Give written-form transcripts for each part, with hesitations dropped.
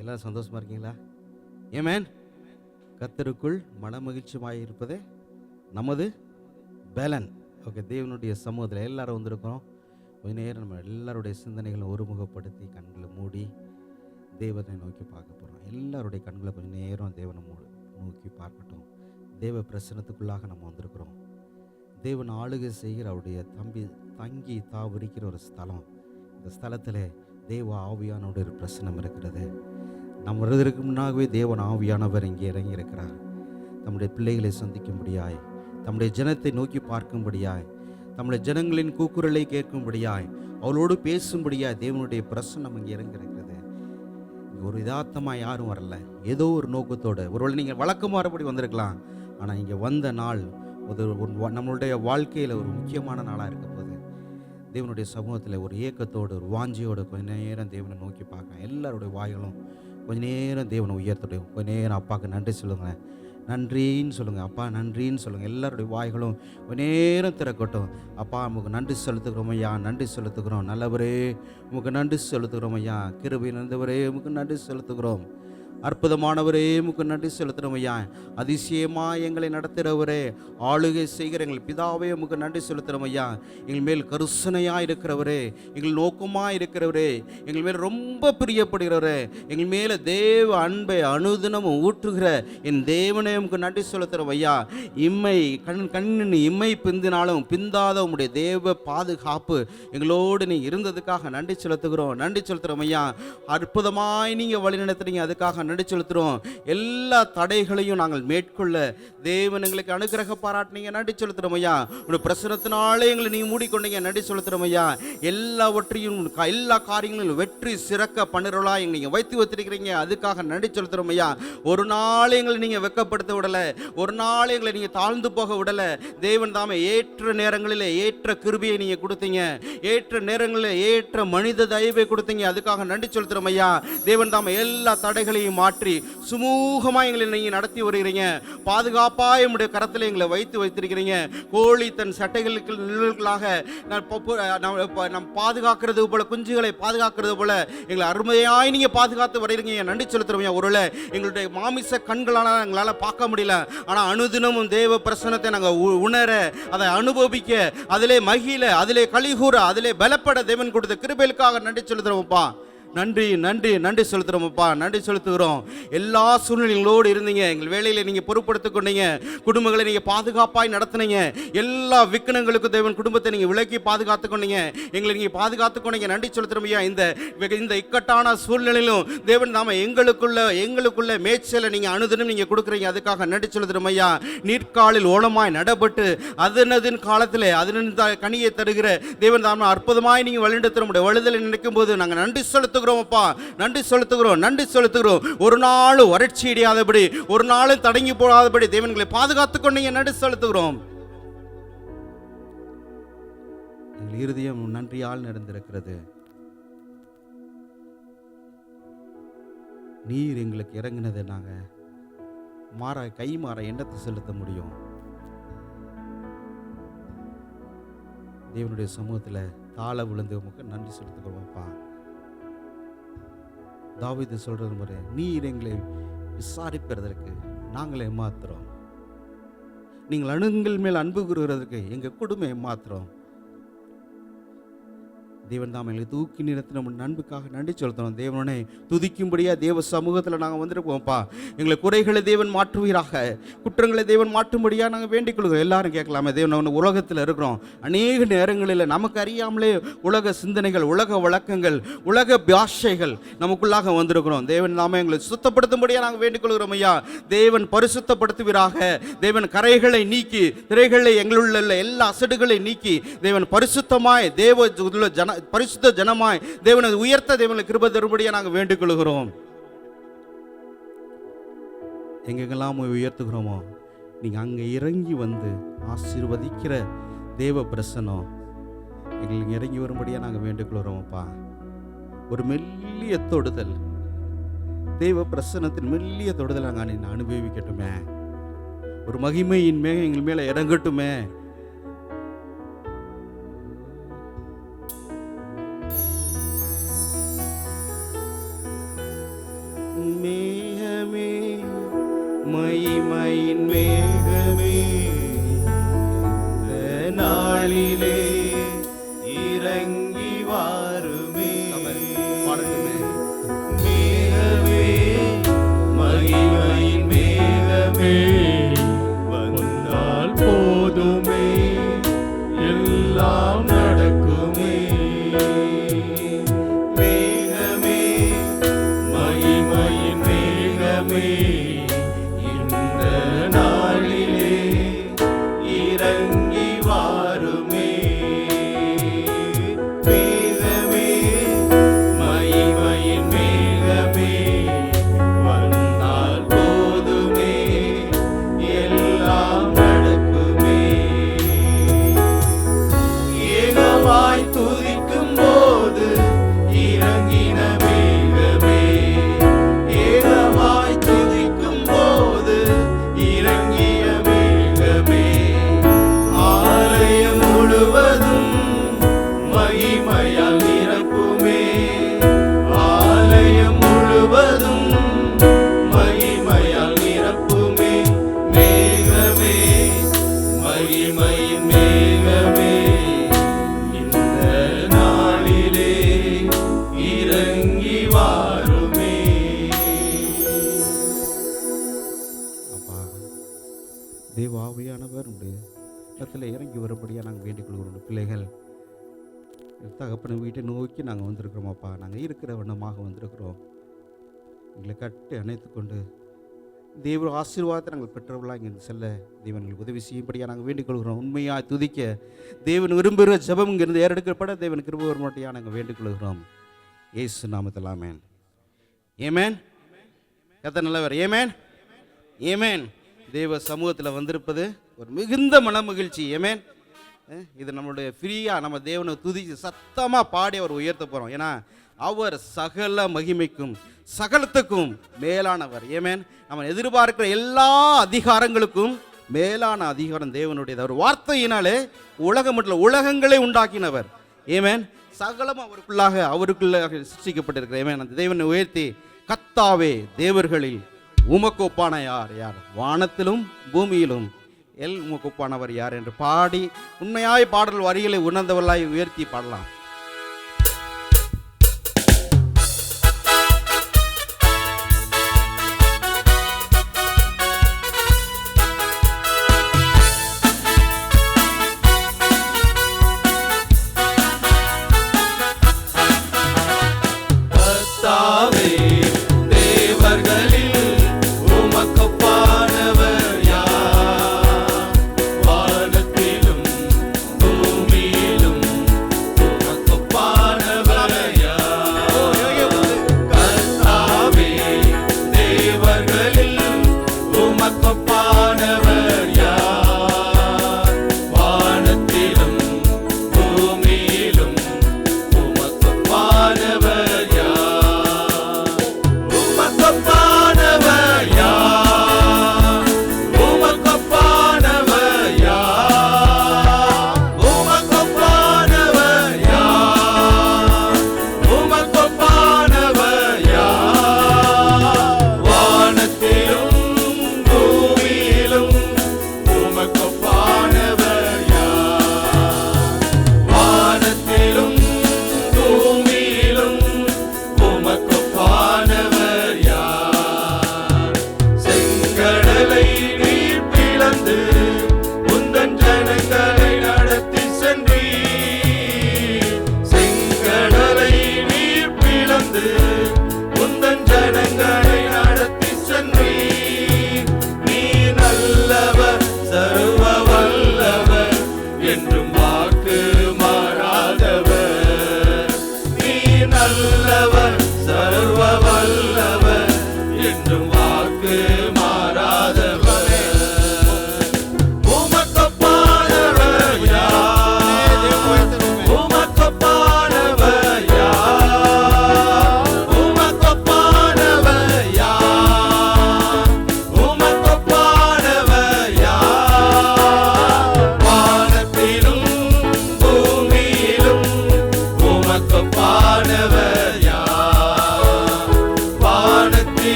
எல்லாரும் சந்தோஷமா இருக்கீங்களா? ஆமென். கர்த்தருக்குள் மனமகிழ்ச்சியாய் இருப்பதே நமது பலன். ஓகே, தேவனுடைய சமூகத்தில் எல்லாரும் வந்திருக்கிறோம். கொஞ்ச நேரம் நம்ம எல்லாருடைய சிந்தனைகளை ஒருமுகப்படுத்தி கண்களை மூடி தேவனை நோக்கி பார்க்க போகிறோம். எல்லாருடைய கண்களை கொஞ்சம் நேரம் தேவனை நோக்கி பார்க்கட்டும். தேவ பிரசனத்துக்குள்ளாக நம்ம வந்திருக்கிறோம். தேவன் ஆளுகை செய்கிற அவருடைய தங்கி தாவரிக்கிற ஒரு ஸ்தலம். இந்த ஸ்தலத்தில் தேவ ஆவியானோட ஒரு பிரசனம் இருக்கிறது. நம்ம வருவதற்கு முன்னாகவே தேவன் ஆவியானவர் இங்கே இறங்கி இருக்கிறார். நம்முடைய பிள்ளைகளை சந்திக்கும்படியாய், தம்முடைய ஜனத்தை நோக்கி பார்க்கும்படியாய், நம்முடைய ஜனங்களின் கூக்குரலை கேட்கும்படியாய், அவளோடு பேசும்படியாய் தேவனுடைய பிரசனம் இங்கே இறங்கி இருக்கிறது. இங்கே ஒரு யதார்த்தமாக யாரும் வரல, ஏதோ ஒரு நோக்கத்தோடு. ஒருவேளை நீங்கள் வழக்கமாகபடி வந்திருக்கலாம், ஆனால் இங்கே வந்த நாள் நம்மளுடைய வாழ்க்கையில் ஒரு முக்கியமான நாளாக இருக்க போகுது. தேவனுடைய சமூகத்தில் ஒரு ஏக்கத்தோடு, ஒரு வாஞ்சியோடு கொஞ்ச நேரம் தேவனை நோக்கி பார்க்க. எல்லாருடைய வாய்களும் கொஞ்ச நேரம் தேவனை உயர்த்தோடும். கொஞ்ச நேரம் அப்பாவுக்கு நன்றி சொல்லுங்கள், நன்றின்னு சொல்லுங்கள். அப்பா நன்றின்னு சொல்லுங்கள். எல்லாருடைய வாய்களும் கொஞ்ச நேரம் திறக்கட்டும். அப்பா நமக்கு நன்றி செலுத்துகிறோம் ஐயா, நன்றி செலுத்துகிறோம். நல்லவரே உமக்கு நன்றி செலுத்துகிறோம் ஐயா. கிருபை நிறைந்தவரே உமக்கு நன்றி செலுத்துகிறோம். அற்புதமானவரே உமக்கு நன்றி செலுத்துகிறோம் ஐயா. அதிசயமாக எங்களை நடத்துகிறவரே, ஆளுகை செய்கிற எங்கள் பிதாவே உமக்கு நன்றி செலுத்துகிறோம் ஐயா. எங்கள் மேல் கருசனையாக இருக்கிறவரே, எங்கள் நோக்கமாக இருக்கிறவரே, எங்கள் மேல் ரொம்ப பிரியப்படுகிறவரே, எங்கள் மேலே தேவ அன்பை அனுதினமும் ஊற்றுகிற என் தேவனே உமக்கு நன்றி செலுத்துகிறோம் ஐயா. கண்ணின் இம்மை பிந்தினாலும் பிந்தாத உம்முடைய தேவ பாதுகாப்பு எங்களோடு நீ இருந்ததுக்காக நன்றி செலுத்துகிறோம், நன்றி செலுத்துகிறோம் ஐயா. அற்புதமாய் நீங்கள் வழி நடத்துறீங்க, அதுக்காக நன்றி செலுத்துகிறோம். எல்லா தடைகளையும் நாங்கள் மேற்கொள்ள தேவன் எங்களுக்கு அனுகிரக பாராட்டினீங்க, நன்றி செலுத்துகிறோம் ஐயா. உங்களுடைய பிரசனத்தினாலே எங்களை நீங்கள் மூடிக்கொண்டீங்க, நன்றி செலுத்துகிறோம் ஐயா. எல்லாவற்றையும் எல்லா காரியங்களும் வெற்றி சிறக்க பண்ணுறவளா எங்களை நீங்கள் வைத்து வைத்திருக்கிறீங்க, அதுக்காக நன்றி செலுத்துகிறோம் ஐயா. ஒரு நாள் எங்களை நீங்கள் வெட்கப்படுத்த விடலை, ஒரு நாள் எங்களை நீங்கள் தாழ்ந்து போக விடலை. தேவன் தாமே ஏற்ற நேரங்களில் ஏற்ற கிருபையை நீங்கள் கொடுத்தீங்க, ஏற்ற நேரங்களில் ஏற்ற மனித தயவை கொடுத்தீங்க, அதுக்காக நன்றி செலுத்துகிறோம் ஐயா. தேவன் தாமே எல்லா தடைகளையும் மாற்றி சுமூகமாக எங்களை நீங்கள் நடத்தி வருகிறீங்க. பாதுகாப்பாக என்னுடைய கரத்தில் எங்களை வைத்திருக்கிறீங்க. கோழி தன் சட்டைகளுக்கு நிழல்களாக நம் பாதுகாக்கிறது போல, குஞ்சுகளை பாதுகாக்கிறது போல எங்களை அருமையாய் நீங்கள் பாதுகாத்து வருகிறீங்க, நன்றி செலுத்துறோம். ஒருவேளை எங்களுடைய மாமிச கண்களால் எங்களால் பார்க்க முடியல, ஆனால் அனுதினமும் தேவ பிரசனத்தை நாங்கள் உணர, அதை அனுபவிக்க, அதிலே மகிழ, அதிலே கலிகூற, அதிலே பலப்பட தேவன் கொடுத்த கிருபைகளுக்காக நன்றி செலுத்துறோம்ப்பா. நன்றி நன்றி நன்றி செலுத்துகிறோம்ப்பா, நன்றி செலுத்துகிறோம். எல்லா சூழ்நிலைகளோடு இருந்தீங்க, எங்கள் வேலையில் நீங்கள் பொறுப்படுத்திக் கொண்டீங்க, குடும்பங்களை நீங்கள் பாதுகாப்பாய் நடத்தினீங்க. எல்லா விக்கனங்களுக்கும் தேவன் குடும்பத்தை நீங்கள் விலக்கி பாதுகாத்து கொண்டீங்க, எங்களை நீங்கள் பாதுகாத்து கொண்டீங்க, நன்றி செலுத்துகிறோம் ஐயா. இந்த இக்கட்டான சூழ்நிலையிலும் தேவன் நாம எங்களுக்குள்ள மேய்ச்சலை நீங்கள் அனுதினம் நீங்கள் கொடுக்குறீங்க, அதுக்காக நன்றி செலுத்துகிறோம் ஐயா. நீர்காலில் ஓலமாய் நடப்பட்டு அதனதின் காலத்தில் அதனின் கனியை தருகிற தேவன் தாம அற்புதமாய் நீங்கள் வழிநடத்துகிற முடிய வழுதலை நினைக்கும் போது நாங்கள் நன்றி செலுத்துகிறோம் அப்பா, நன்றி செலுத்துகிறோம், நன்றி செலுத்துகிறோம். ஒரு நாளும் வறட்சி அடையாதபடி, ஒரு நாளும் தடங்கி போடாதபடி தேவன்களை பாதுகாத்துக் கொண்டீங்க, நன்றி செலுத்துகிறோம். எங்கள் இருதயம் நன்றியால் நிறைந்திருக்கிறது. நீர் எங்களுக்கு இறங்கினதை நாங்கள் கைமாற எண்ணத்தை செலுத்த முடியும். தேவனுடைய சமூகத்தில் தாழ விழுந்து உமக்கு நன்றி செலுத்துகிறோம்ப்பா. தாவீது சொல்றது முறை, நீர் எங்களை விசாரிப்பதற்கு நாங்கள் ஏமாத்துறோம், நீங்கள் அணுங்கள் மேல் அன்பு கூறுவதற்கு எங்கள் குடும்பம் ஏமாத்துறோம். தேவன் தாம் எங்களை தூக்கி நிறுத்தின நண்புக்காக நன்றி செலுத்தணும். தேவனே துதிக்கும்படியா தேவ சமூகத்தில் நாங்கள் வந்துருப்போம்ப்பா. எங்களை குறைகளை தேவன் மாற்றுவீராக, குற்றங்களை தேவன் மாற்றும்படியாக நாங்கள் வேண்டிக் கொள்கிறோம். எல்லாரும் கேட்கலாமே, தேவன் உலகத்தில் இருக்கிறோம், அநேக நேரங்களில் நமக்கு அறியாமலே உலக சிந்தனைகள், உலக வழக்கங்கள், உலக பாஷைகள் நமக்குள்ளாக வந்திருக்கிறோம். தேவன் நாம எங்களை சுத்தப்படுத்தும்படியாக நாங்கள் வேண்டிக் கொள்கிறோம் ஐயா. தேவன் பரிசுத்தப்படுத்துவீராக. தேவன் கரைகளை நீக்கி, திரைகளை எங்களுள்ள எல்லா அசடுகளை நீக்கி தேவன் பரிசுத்தமாய் தேவ பரிசுத்த ஜனமாய் தேவனை உயர்த்த தேவனை கிருபை தரும்படியாக நாங்கள் வேண்டிக் கொள்கிறோம். எங்கெங்கெல்லாம் உயர்த்துகிறோமோ நீங்கள் அங்கே இறங்கி வந்து ஆசீர்வதிக்கிற தேவ பிரசனம் எங்களுக்கு இறங்கி வரும்படியாக நாங்கள் வேண்டிக் கொள்கிறோம்ப்பா. ஒரு மெல்லிய தொடுதல், தேவ பிரசனத்தின் மெல்லிய தொடுதல் நாங்கள் அனுபவிக்கட்டுமே. ஒரு மகிமையின் மேகம் எங்கள் மேல இறங்கட்டுமே. மேகமே, மகிமையின் மேகமே, இந்த நாளிலே இறங்கி வாருமே. மேகமே, மகிமையின் மேகமே, வந்தால் போதுமே, எல்லாம் நடக்குமே. மேகமே, மகிமையின் மேகமே, இந்த நாளிலே இறங்கி வாருமே. மேகமே, மகிமையின் மேகமே, வந்தால் போதுமே, எல்லாம் நடக்குமே. ஏகமாய் துதிக்கும் போது இறங்கின மேகமே, ஏகமாய் துதிக்கும் போது இறங்கிய மேகமே, ஆலயம் முழுவதும் மகிமையால் நிரப்புமே. ஆலயம் முழுவதும் மகிமையால் நிரப்புமே. மேகமே, மகிமையின் மேகமே, இந்த நாளிலே இறங்கி வாருமே. அப்பா, தேவ ஆவியானவர் உடைய இடத்துல இறங்கி வரும்படியாக நாங்கள் வேண்டிக் கொள்கிறோம். பிள்ளைகள் தகப்பன வீட்டை நோக்கி நாங்கள் வந்திருக்கிறோம். அப்பா, நாங்கள் இருக்கிற வண்ணமாக வந்திருக்கிறோம். எங்களை கட்டி அணைத்து கொண்டு தேவ ஆசீர்வாதத்தை நாங்கள் பெற்றவர்களாக இங்கே செல்ல தேவனுக்கு உதவி செய்யும்படியாக நாங்கள் வேண்டிக் கொள்கிறோம். உண்மையாக துதிக்க தேவன் விரும்புகிற ஜெபம் இங்கிருந்து ஏறெடுக்கப்பட தேவன் கிருபை வரும்படியாக நாங்கள் வேண்டிக் கொள்கிறோம். இயேசு நாமத்தில் ஆமென். ஏமேன். கர்த்தர் நல்லவர். ஏமேன், ஏமேன். தேவ சமூகத்தில் வந்திருப்பது ஒரு மிகுந்த மன மகிழ்ச்சி. ஏமேன். இது நம்மளுடைய ஃப்ரீயாக நம்ம தேவனை துதிச்சு சத்தமாக பாடி அவர் உயர்த்த போகிறோம். ஏன்னா அவர் சகல மகிமைக்கும் சகலத்துக்கும் மேலானவர். ஏமேன். நம்ம எதிர்பார்க்கிற எல்லா அதிகாரங்களுக்கும் மேலான அதிகாரம் தேவனுடையது. அவர் வார்த்தையினாலே உலகம் மற்றும் உலகங்களை உண்டாக்கினவர். ஏமேன். சகலம் அவருக்குள்ளாக சிருஷ்டிக்கப்பட்டிருக்கிற. ஏமேன். அந்த தேவனை உயர்த்தி கர்த்தாவே தேவர்களில் உமக்கு ஒப்பான யார்? வானத்திலும் பூமியிலும் உமக்கு ஒப்பானவர் யார் என்று பாடி உண்மையாய் பாடல் வரிகளை உணர்ந்தவர்களாய் உயர்த்தி பாடலாம்.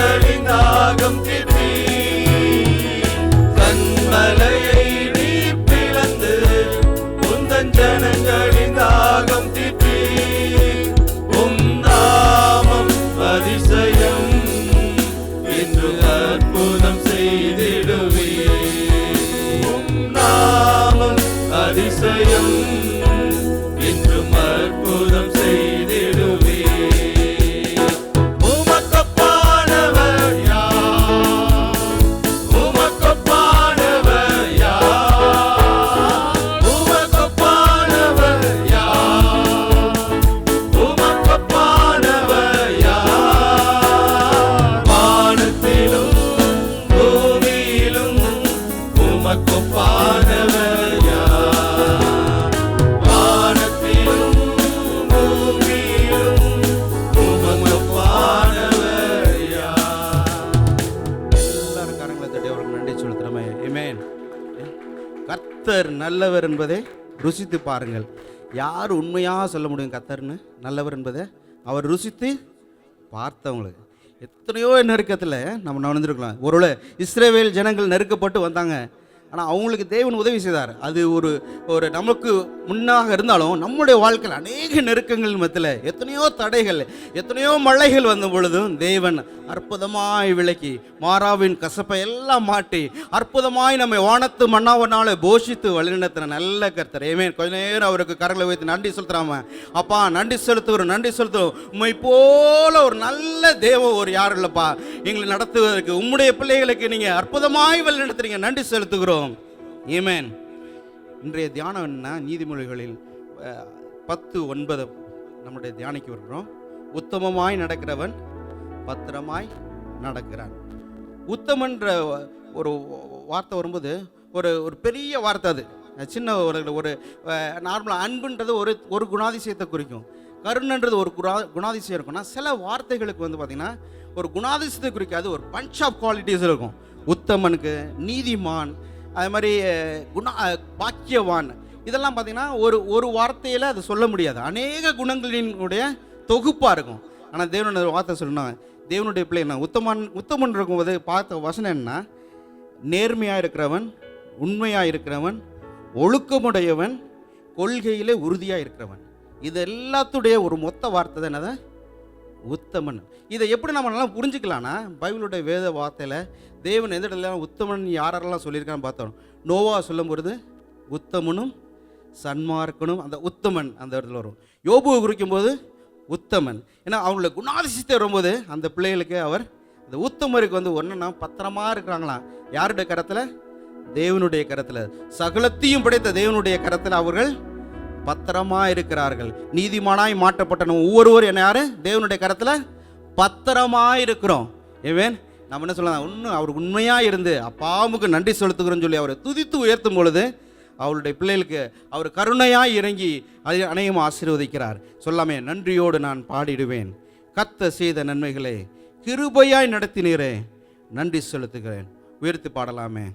ஜனங்களின் தாகம் தீர்த்தி, கண்மலையை நீ பிளந்து உந்தன் ஜனங்களின் தாகம் தீர்த்தி, உம் நாமம் அதிசயம் என்று அற்புதம் செய்திடுவே, உம் நாமம் அதிசயம் என்றும் அற்புதம் செய்திடுவே. உமக்கொப்பானவர் யார்? உமக்கொப்பானவர் யார்? உமக்கொப்பானவர் யார்? உமக்கொப்பானவர் யார்? வானத்திலும் பூமியிலும் உமக்கொப்பானவர் யார்? வானத்திலும் பூமியிலும் உமக்கொப்பானவர் யார்? எல்லாரும் கரங்களை தட்டி அவருக்கு நன்றி செலுத்துறோமே. ஆமென். கர்த்தர் நல்லவர் என்பதை ருசித்து பாருங்கள். யார் உண்மையாக சொல்ல முடியும் கர்த்தர்னு நல்லவர் என்பதை? அவர் ருசித்து பார்த்தவங்களுக்கு. எத்தனையோ நெருக்கத்தில் நம்ம நடந்துருக்கலாம். ஒருவேளை இஸ்ரவேல் ஜனங்கள் நெருக்கப்பட்டு வந்தாங்க, ஆனால் அவங்களுக்கு தேவன் உதவி செய்தார். அது ஒரு நமக்கு முன்னாக இருந்தாலும் நம்முடைய வாழ்க்கையில் அநேக நெருக்கங்கள் மத்தியில் எத்தனையோ தடைகள், எத்தனையோ மழைகள் வந்த பொழுதும் தேவன் அற்புதமாய் விளக்கி மாறாவின் கசப்பை எல்லாம் மாட்டி அற்புதமாய் நம்மை வானத்து மன்னாவனால போஷித்து வழிநடத்தின நல்ல கர்த்தர். ஆமென். கொஞ்ச நேரம் அவருக்கு கரங்களை வைத்து நன்றி செலுத்துறாம, அப்பா நன்றி செலுத்துகிறோம், நன்றி செலுத்துகிறோம். உம்மை போல ஒரு நல்ல தேவன் ஒரு யாரும் இல்லைப்பா எங்களை நடத்துவதற்கு. உம்முடைய பிள்ளைகளுக்கு நீங்கள் அற்புதமாய் வழிநடத்துறீங்க, நன்றி செலுத்துகிறோம். ஆமென். இன்றைய தியானம் என்ன? நீதிமொழிகளில் 10:9 நம்முடைய தியானிக்கு வருகிறோம். உத்தமமாய் நடக்கிறவன் பத்திரமாய் நடக்கிறான். உத்தமன்ற ஒரு வார்த்தை வரும்போது ஒரு பெரிய வார்த்தை. அது சின்ன ஒரு நார்மலாக அன்புன்றது ஒரு குணாதிசயத்தை குறிக்கும். கருணன்றது ஒரு குணாதிசயம் இருக்கும்னா, சில வார்த்தைகளுக்கு வந்து பார்த்திங்கன்னா ஒரு குணாதிசயத்தை குறிக்காது, ஒரு பஞ்ச் ஆஃப் குவாலிட்டிஸ் இருக்கும். உத்தமனுக்கு, நீதிமான், அது மாதிரி பாக்கியவான், இதெல்லாம் பார்த்திங்கன்னா ஒரு வார்த்தையில் அது சொல்ல முடியாது. அநேக குணங்களினுடைய தொகுப்பாக இருக்கும். ஆனால் தேவனுடைய வார்த்தை சொல்லணும், தேவனுடைய பிள்ளை என்ன உத்தமன் இருக்கும்போது பார்த்த வசனம் என்ன? நேர்மையாக இருக்கிறவன், உண்மையாக இருக்கிறவன், ஒழுக்கமுடையவன், கொள்கையிலே உறுதியாக இருக்கிறவன். இது எல்லாத்துடைய ஒரு மொத்த வார்த்தை தான் என்னது? உத்தமன். இதை எப்படி நம்ம நல்லா புரிஞ்சுக்கலான்னா, பைபிளுடைய வேத வார்த்தையில் தேவன் எந்த இடத்துல உத்தமன் யாரெல்லாம் சொல்லியிருக்கான்னு பார்த்தோம். நோவா சொல்லும் பொழுது உத்தமனும் சன்மார்க்கனும், அந்த உத்தமன் அந்த இடத்துல வரும். யோபுவை குறிக்கும்போது உத்தமன். ஏன்னா அவங்களோட குணாதிசயத்தை வரும்போது அந்த பிள்ளைகளுக்கு அவர் அந்த உத்தமருக்கு வந்து ஒன்றுனா பத்திரமா இருக்கிறாங்களாம். யாருடைய கரத்தில்? தேவனுடைய கரத்தில். சகலத்தையும் படைத்த தேவனுடைய கரத்தில் அவர்கள் பத்திரமா இருக்கிறார்கள். நீதிமானாய் மாற்றப்பட்ட நம்ம ஒவ்வொருவரும் என்ன யாரு? தேவனுடைய கரத்தில் பத்திரமா இருக்கிறோம். ஏவேன் நம்ம என்ன சொல்லலாம்? இன்னும் அவர் உண்மையாக இருந்து அப்பாவுக்கு நன்றி செலுத்துகிறோன்னு சொல்லி அவரை துதித்து உயர்த்தும் பொழுது அவருடைய பிள்ளைகளுக்கு அவர் கருணையாய் இறங்கி அதை அநேகமாக ஆசீர்வதிக்கிறார். சொல்லாமே, நன்றியோடு நான் பாடிடுவேன், கர்த்தர் செய்த நன்மைகளை கிருபையாய் நடத்தினீரே, நன்றி செலுத்துகிறேன். உயர்த்தி பாடலாமே.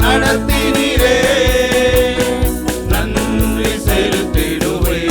நடத்தினீரே, நன்றி செலுத்திடுவே.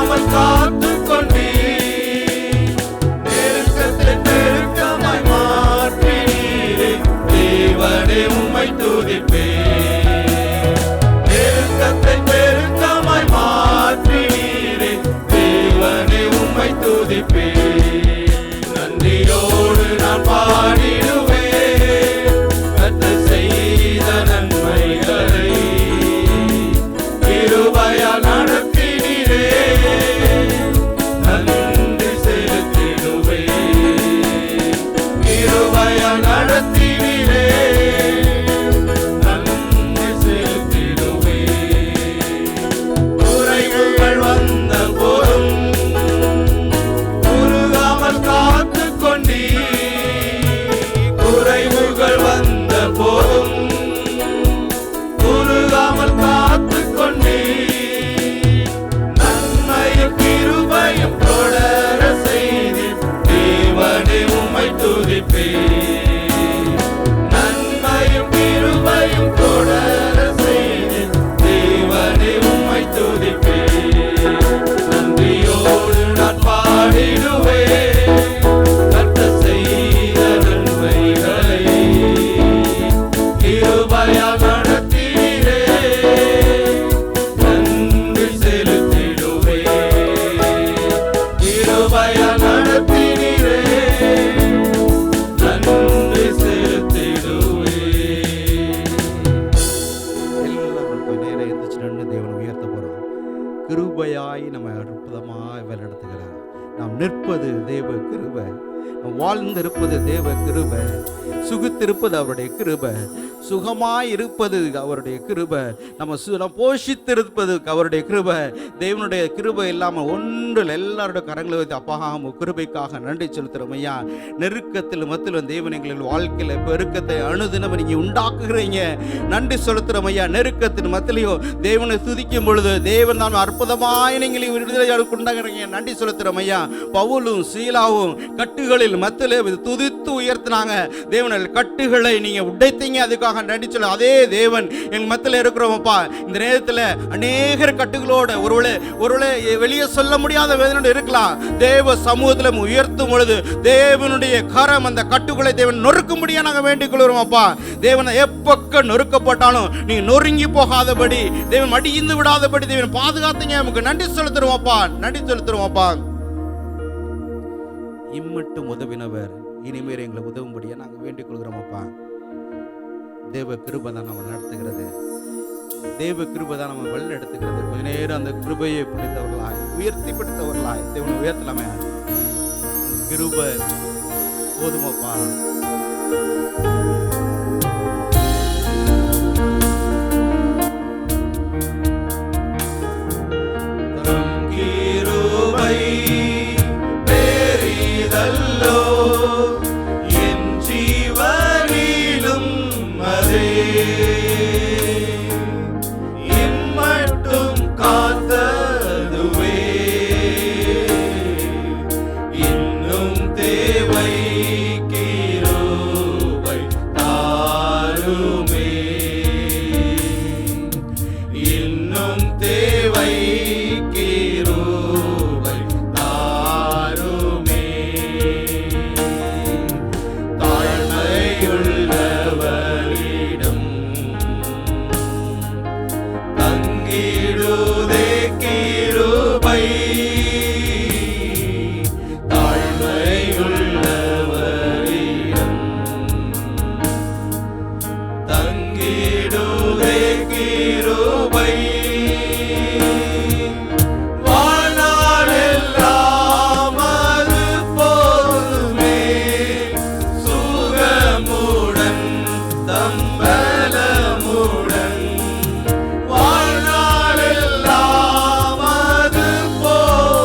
உருகாமல் காத்து கொண்டீ, நெருக்கத்தை பெருக்கமாய் மாற்றினீரே, தேவனே உம்மை துதிப்பேன். நெருக்கத்தை பெருக்கமாய் மாற்றினீரே, தேவனே உம்மை துதிப்பேன். நன்றியோடு நான் பாடிடுவேன் கர்த்தர் செய்த நன்மைகளை, கிருபையால் நடத்தினீரே, நன்றி செலுத்திடுவேன். கிருபையால் நடத்தினீரே, நன்றி செலுத்திடுவேன். குறைவுகள் வந்த போதும் உருகாமல் காத்து கொண்டீ, குறைவுகள் வந்த போதும் உருகாமல் காத்து கொண்டீ, நன்மையும் கிருபையும் தொடர செய்தி, தேவனே உம்மை துதிப்பேன். நன்மையும் கிருபையும் தொடர செய்தி, தேவனே உம்மை துதிப்பேன். நன்றியோடு நான் பாடிடுவேன் கர்த்தர் செய்த நன்மைகளை, கிருபையால் நடத்தினீரே, நன்றி செலுத்திடுவேன். கிருபையால் நடத்தினீரே, நன்றி செலுத்திடுவேன். எல்லாரும் கொஞ்ச நேரம் எந்திரிச்சு நின்று தேவனை உயர்த்த போறோம். கிருபையாய் நம்ம அற்புதமாய் வழிநடத்துகிறார். நாம் நிற்பது தேவ கிருபை, நாம் வாழ்ந்திருப்பது தேவ கிருபை, சுகித்திருப்பது அவருடைய கிருபை, சுகமாய் இருப்பது அவருடைய கிருபை, நம்ம போஷித்திருப்பது அவருடைய கிருபை. தேவனுடைய கிருபை இல்லாமல் ஒன்றில் எல்லாருடைய கரங்களை வைத்து அப்பா கிருபைக்காக நன்றி செலுத்துகிறோம் ஐயா. நெருக்கத்தில் மத்தியில் தேவன் எங்களின் வாழ்க்கையில் பெருக்கத்தை அணுதினம் நீங்கள் உண்டாக்குகிறீங்க, நன்றி செலுத்துகிறோம் ஐயா. நெருக்கத்தின் மத்தியிலையும் தேவனை துதிக்கும் பொழுது தேவன் தான் அற்புதமாய் நீங்களை விடுதலையாளருக்கு உண்டாக்குறீங்க, நன்றி செலுத்துகிறோம் ஐயா. பவுலும் சீலாவும் கட்டுகளில் மத்தியிலே துதித்து உயர்த்தினாங்க. தேவனில் கட்டுகளை நீங்கள் உடைத்தீங்க, அதுக்காக நன்றி சொல்ல. அதே தேவன் எங்கள் மத்தியில் இருக்கிறோமப்பா. இந்த நேரத்தில் அநேகர் கட்டுகளோடு ஒருவேளை வெளியே சொல்ல முடியாத வேதனை இருக்கலாம். தேவ சமூகத்தில் உயர்த்தும் பொழுது தேவனுடைய கரம் அந்த கட்டுகளை தேவன் நொறுக்கும்படியா நாங்கள் வேண்டிக் கொள்கிறோம் அப்பா. தேவனை எப்பக்க நொறுக்கப்பட்டாலும் நீங்க நொறுங்கி போகாதபடி, தேவன் மடிந்து விடாதபடி தேவன் பாதுகாத்தீங்க. நமக்கு நன்றி செலுத்துறோம் அப்பா, நன்றி செலுத்துறோம் அப்பா. இம்மட்டும் உதவினவர் இனிமேல் எங்களை உதவும்படியா நாங்கள் வேண்டிக் கொள்கிறோம் அப்பா. தேவ கிருபை தான் நம்ம நடத்துகிறது, தேவ கிருபை தான் நம்ம வழி நடத்துகிறது. கொஞ்ச நேரம் அந்த கிருபையை பிடித்தவர்களாய் உயர்த்தி பிடித்தவர்களாய் தேவனை உயர்த்தலாமே. கிருபை போதுமாப்பா. கிருபை பெரிதல்லோ, என் ஜீவனிலும் அதே, இம்மட்டும் காத்ததுவே, இன்னும் தேவை கிருபை தாருமே, இன்னும் தேவை கிருபை தாருமே. தாழ்மையுள்ளவரிடம் தங்கிடுதே கிருபை, தாழ்மையுள்ளவரிடம் தங்கிடுதே கிருபை. வாழ்நாளெல்லாம் அது போதுமே, சுகமுடன் தம்பலமுடன். வாழ்நாளெல்லாம் அது போதுமே,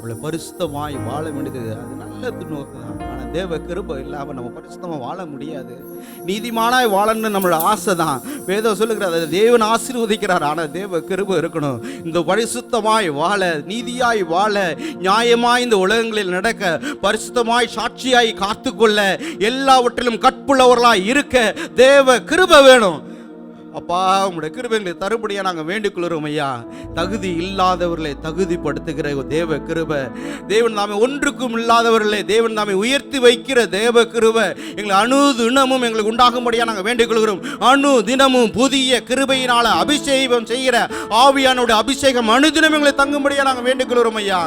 இவ்வளவு பரிசுத்தமாய் வாழ வேண்டியது அது நல்ல நோக்கு தான். ஆனால் தேவ கிருபை இல்லாமல் நம்ம பரிசுத்தமாக வாழ முடியாது. நீதிமானாய் வாழணும்னு நம்மளோட ஆசை தான். வேதம் சொல்லுகிறார், அதை தேவன் ஆசீர்வதிக்கிறார். ஆனால் தேவ கிருபை இருக்கணும். இந்த பரிசுத்தமாய் வாழ, நீதியாய் வாழ, நியாயமாய் இந்த உலகங்களில் நடக்க, பரிசுத்தமாய் சாட்சியாய் காத்துக்கொள்ள, எல்லாவற்றிலும் கற்புள்ளவர்களாய் இருக்க தேவ கிருபை வேணும். அப்பா, உங்களுடைய கிருபைகளை தருபடியாக நாங்கள் வேண்டிக் கொள்கிறோம் ஐயா. தகுதி இல்லாதவர்களை தகுதிப்படுத்துகிற தேவ கிருபை, தேவன் நாமே ஒன்றுக்கும் இல்லாதவர்களை தேவன் நாமே உயர்த்தி வைக்கிற தேவ கிருபை எங்களை அணு தினமும் எங்களுக்கு உண்டாகும்படியாக நாங்கள் வேண்டிக் கொள்கிறோம். அணு தினமும் புதிய கிருபையினால அபிஷேகம் செய்கிற ஆவியானுடைய அபிஷேகம் அணுதினம் எங்களை தங்கும்படியாக நாங்கள் வேண்டிக் கொள்கிறோம் ஐயா.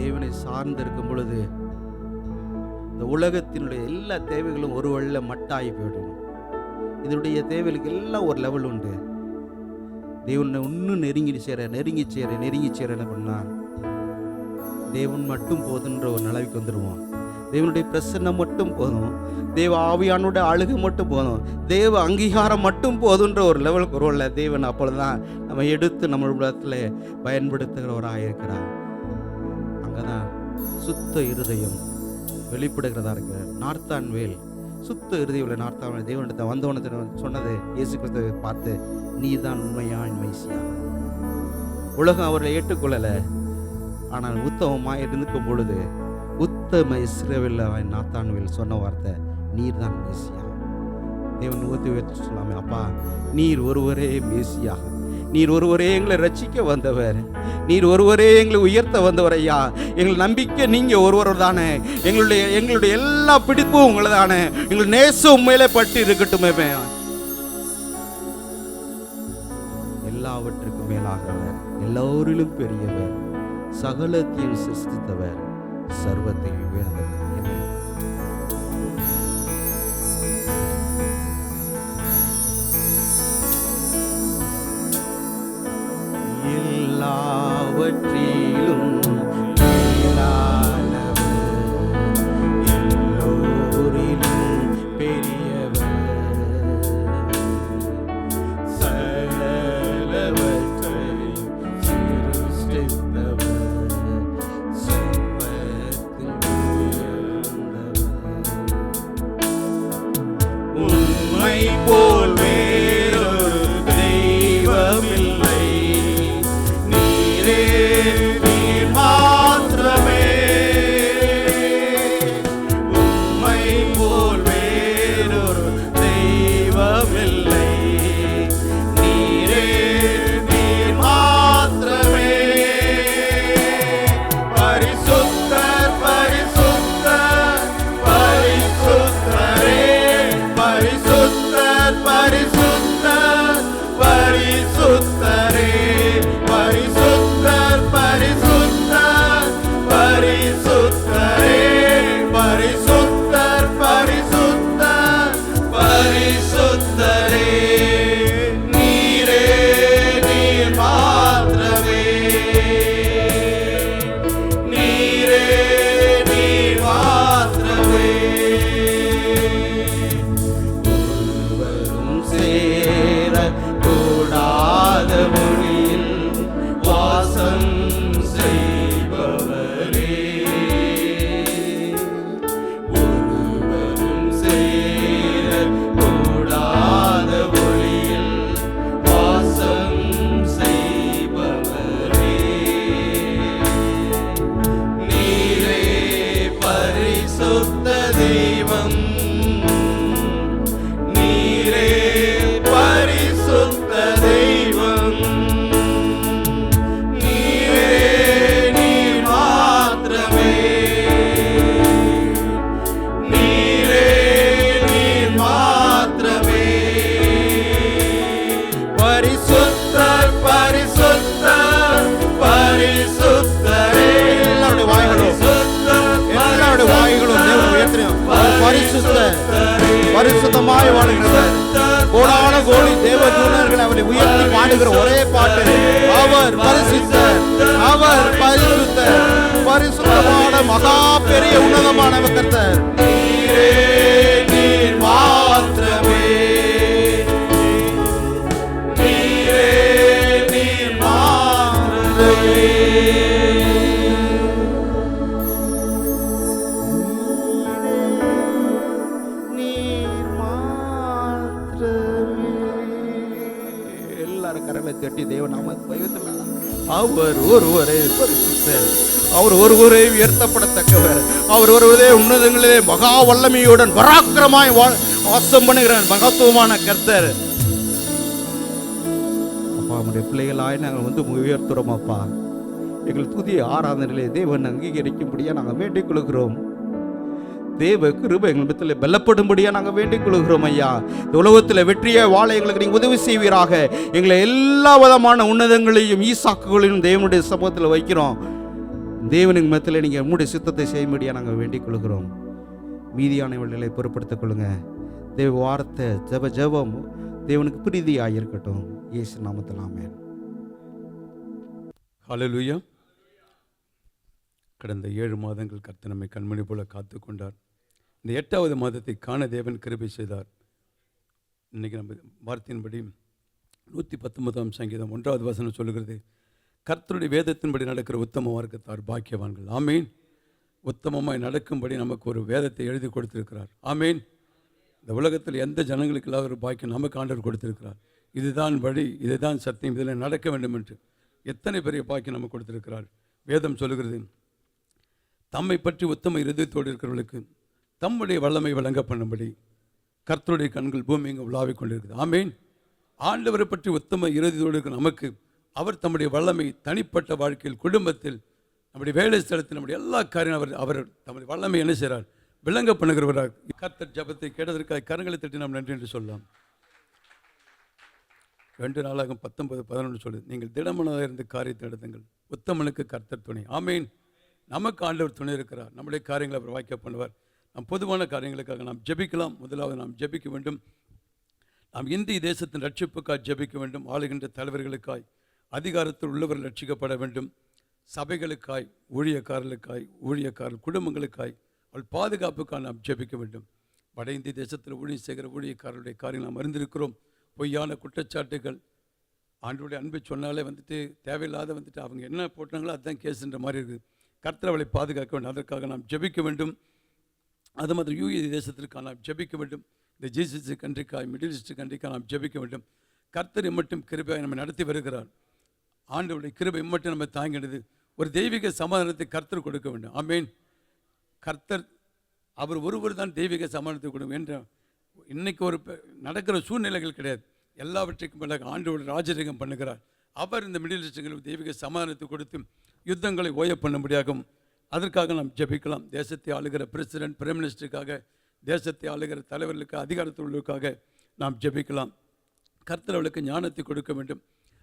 தேவனை சார்ந்து இருக்கும் பொழுது இந்த உலகத்தினுடைய எல்லா தேவைகளும் ஒரு வழியில மட்டாகி போயிடும். இதனுடைய தேவைகளுக்கு எல்லாம் ஒரு லெவல் உண்டு. தேவனை இன்னும் நெருங்கி சேர என்ன பண்ணா, தேவன் மட்டும் போதுன்ற ஒரு நிலைக்கு வந்துடுவோம். தேவனுடைய பிரசன்னம் மட்டும் போதும், தேவ ஆவியானுடைய அழுகை மட்டும் போதும், தேவ அங்கீகாரம் மட்டும் போதுன்ற ஒரு லெவலுக்கு வருவோம்ல. தேவன் அப்பொழுதுதான் நம்ம எடுத்து நம்மளிடத்துல பயன்படுத்துகிறவராக இருக்கிறார். அங்கதான் சுத்த இருதயம் வெளிப்படுகிறதா இருக்கு. நார்த்தான் வேல், சுத்த இருதயம் நார்த்தான் வேல் தேவனிடத்தை வந்தவனத்தை சொன்னது இயேசு கிறிஸ்துவை பார்த்து, நீ தான் உண்மையான மெய்சியா. உலகம் அவரை ஏற்றுக்கொள்ளலை, ஆனால் உத்தமமாக இருந்துக்கும் பொழுது உத்தம இஸ்ரவேல் நார்த்தான் வேல் சொன்ன வார்த்தை, நீர் தான் மெய்சியா. தேவன் ஊற்றி சொல்லாமே, அப்பா நீர் ஒருவரே மெய்சியா, நீர் ஒருவரே எங்களை ரட்சிக்க வந்தவர், நீர் ஒருவரே எங்களை உயர்த்த வந்தவர் ஐயா. எங்கள் நம்பிக்கை நீங்க ஒருவர் தானே, எங்களுடைய எல்லா பிடிப்பும் உங்களை தானே, எங்கள் நேசம் உண்மையிலே பட்டு இருக்கட்டுமே. எல்லாவற்றுக்கும் மேலாகவர், எல்லோரிலும் பெரியவர், சகலத்தையும் சிருஷ்டித்தவர், சர்வத்தையும் வேண்டவர். எல்லாவற்றிலும் எல்லோரிலும் பெரியவர், சகலவற்றையும் சிருஷ்டித்தவர், சர்வத்தில் உயர்ந்தவர். உம்மை போல் வேறொரு தெய்வமில்லை, நீர் மாத்திரமே. உம்மை போல் வேறொரு தெய்வமில்லை, நீர் மாத்திரமே. பரிசுத்தர் பரிசுத்தர் பரிசுத்தரே, பரிசுத்தர் பரிசுத்தர் பரிசுத்தரே, பரிசுத்தர் பரிசுத்தர் பரிசுத்தரே, பரிசுத்தர் பரிசுத்தர் பரிசுத்தரே. நீரே நீர் மாத்திரமே, நீரே நீர் மாத்திரமே. ஒருவரும் சேர கூடாத மொழியில் வாசம் செய்பவரே, ஒருவரும் சேர கூடாத மொழியில் வாசம் செய்பவரே. நீரே பரிசுத்த தெய்வம், நீரே பரிசுத்த தெய்வம், நீரே நீர் மாத்திரமே, நீரே நீர் மாத்திரமே. பரிசுத்தர் பரிசுத்தர் பரிசுத்தரே. எல்லாருடைய வாய்களும் தேவன் உயர்த்தினோம். பரிசுத்தர், பரிசுத்தமாய் வாழ்கிறவர், கோடான கோடி தேவ தூதர்கள் அவரை உயர்த்தி பாடுகிற ஒரே பாட்டு, அவர் பரிசுத்தர், அவர் பரிசுத்தர், பரிசுத்தமான மகா பெரிய உன்னதமான கர்த்தர். நீரே நீர் மாத்திரமே, நீரே நீர் மாத்திரமே. நீர் மாத்திரமே. எல்லாரும் கரங்களை தட்டி தேவ நாம பயத்துல அவர் ஒருவரே பரிசுத்தர், அவர் ஒருவரே உயர்த்தப்படத்தக்கவர், அவர் ஒருவரே உன்னதங்களிலே மகா வல்லமையுடன் பராக்கிரமாய் வாசம் பண்ணுகிற மகத்துவமான கர்த்தர். அப்பா, நம்முடைய பிள்ளைகளாய் நாங்கள் உயர்த்துறோம் அப்பா. எங்கள் புதிய ஆராதனையிலே தேவன் அங்கீகரிக்கும்படியா நாங்கள் வேண்டிக் கொள்கிறோம். தேவ கிருபை எங்கள் இடத்துல பலப்படும்படியா நாங்கள் வேண்டிக் கொள்கிறோம் ஐயா. இந்த உலகத்தில் வெற்றியை வாழ எங்களுக்கு நீங்கள் உதவி செய்வீராக. எங்களை எல்லா விதமான உன்னதங்களையும் ஈசாக்குகளையும் தேவனுடைய சமூகத்தில் வைக்கிறோம். தேவனின் மத்தியில் நீங்கள் உங்களுடைய சித்தத்தை செய்யும்படியா நாங்கள் வேண்டிக் கொள்கிறோம். மீதியான வழிகளை பொறுப்படுத்திக் கொள்ளுங்க. தேவ வார்த்தை ஜெபம் தேவனுக்கு பிரீதியாக இருக்கட்டும். இயேசு நாமத்தில் ஆமென். ஹல்லேலூயா. கடந்த 7 மாதங்கள் கர்த்தர் நம்மை கண்மணி போல காத்து கொண்டார். இந்த 8வது மாதத்தை காண தேவன் கிருபை செய்தார். இன்னைக்கு நம்ம வார்த்தையின்படி 119ஆம் சங்கீதம் 1வது வசனம் சொல்லுகிறது, கர்த்தருடைய வேதத்தின்படி நடக்கிற உத்தம மார்க்கத்தார் பாக்கியவான்கள். ஆமீன். உத்தமமாய் நடக்கும்படி நமக்கு ஒரு வேதத்தை எழுதி கொடுத்திருக்கிறார். ஆமீன். இந்த உலகத்தில் எந்த ஜனங்களுக்கு இல்லாத ஒரு பாக்கியம் நமக்கு ஆண்டவர் கொடுத்திருக்கிறார். இதுதான் வழி, இதுதான் சத்தியம், இதில் நடக்க வேண்டும் என்று எத்தனை பெரிய பாக்கியம் நமக்கு கொடுத்திருக்கிறார். வேதம் சொல்லுகிறது, தம்மை பற்றி உத்தம இருதயத்தோடு இருக்கிறவர்களுக்கு தம்முடைய வல்லமை வழங்க பண்ணும்படி கர்த்தருடைய கண்கள் பூமி இங்கே உலாவிக் கொண்டிருக்குது. ஆமீன். ஆண்டவரை பற்றி உத்தம இருதயத்தோடு இருக்கிற நமக்கு அவர் தம்முடைய வல்லமை தனிப்பட்ட வாழ்க்கையில், குடும்பத்தில், நம்முடைய வேலை ஸ்தலத்தில், நம்முடைய எல்லா காரியம் அவர் தம்முடைய வல்லமை என்ன செய்கிறார்? விளங்க பண்ணுகிறவராக. கர்த்தர் ஜபத்தை கேட்டதற்காக கரங்களை தட்டி நாம் நன்றி என்று சொல்லலாம். 2 நாளாகும் 19:11 சொல்லுது, நீங்கள் திடமனதாக இருந்து காரியத்தை நடத்துங்கள், உத்தமனுக்கு கர்த்தர் துணை. ஆமீன். நமக்கு ஆண்டவர் துணை இருக்கிறார். நம்முடைய காரியங்களை அவர் வாய்க்க பண்ணுவார். நம் பொதுவான காரியங்களுக்காக நாம் ஜெபிக்கலாம். முதலாவது நாம் ஜெபிக்க வேண்டும். நாம் இந்திய தேசத்தின் ரட்சிப்புக்காய் ஜெபிக்க வேண்டும். ஆளுகின்ற தலைவர்களுக்காய், அதிகாரத்தில் உள்ளவர்கள் ரட்சிக்கப்பட வேண்டும். சபைகளுக்காய், ஊழியக்காரர் குடும்பங்களுக்காய், அவள் பாதுகாப்புக்காக நாம் ஜெபிக்க வேண்டும். வட இந்திய தேசத்தில் ஊழியம் செய்கிற ஊழியக்காரருடைய காரியங்கள் நாம் அறிந்திருக்கிறோம். பொய்யான குற்றச்சாட்டுகள், ஆண்டவருடைய அன்பை சொன்னாலே தேவையில்லாத அவங்க என்ன போட்டாங்களோ அதுதான் கேஸுன்ற மாதிரி இருக்குது. கர்த்தர் அவளை பாதுகாக்க வேண்டும். அதற்காக நாம் ஜெபிக்க வேண்டும். அது மாதிரி யூஏ தேசத்திற்காக நாம் ஜெபிக்க வேண்டும். இந்த ஜிசிசி கண்ட்ரிக்காய், மிடில் ஈஸ்ட் கண்ட்ரிக்காக நாம் ஜெபிக்க வேண்டும். கர்த்தர் மட்டும் கிருபையை நம்ம நடத்தி வருகிறார். ஆண்டவருடைய கிருபை மட்டும் நம்ம தாங்கினது. ஒரு தெய்வீக சமாதானத்தை கர்த்தர் கொடுக்க வேண்டும். ஆமீன். கர்த்தர் அவர் ஒருவர் தான் தெய்வீக சமாதானத்தை கொடுக்கும் என்ற இன்னைக்கு ஒரு நடக்கிற சூழ்நிலைகள் கிடையாது. எல்லாவற்றுக்கும் மேலே ஆண்டவருடைய ராஜரீகம் பண்ணுகிறார். அவர் இந்த மிடில் ஈஸ்டுகளுக்கு தெய்வீக சமாதானத்தை கொடுத்து யுத்தங்களை ஓய பண்ணும்படியாகும். அதற்காக நாம் ஜெபிக்கலாம். தேசத்தை ஆளுகிற பிரசிடென்ட், பிரைம் மினிஸ்டருக்காக, தேசத்தை ஆளுகிற தலைவர்களுக்கு, அதிகாரத்தில் உள்ளவர்களுக்காக நாம் ஜெபிக்கலாம். கர்த்தர் அவளுக்கு ஞானத்தை கொடுக்க வேண்டும்.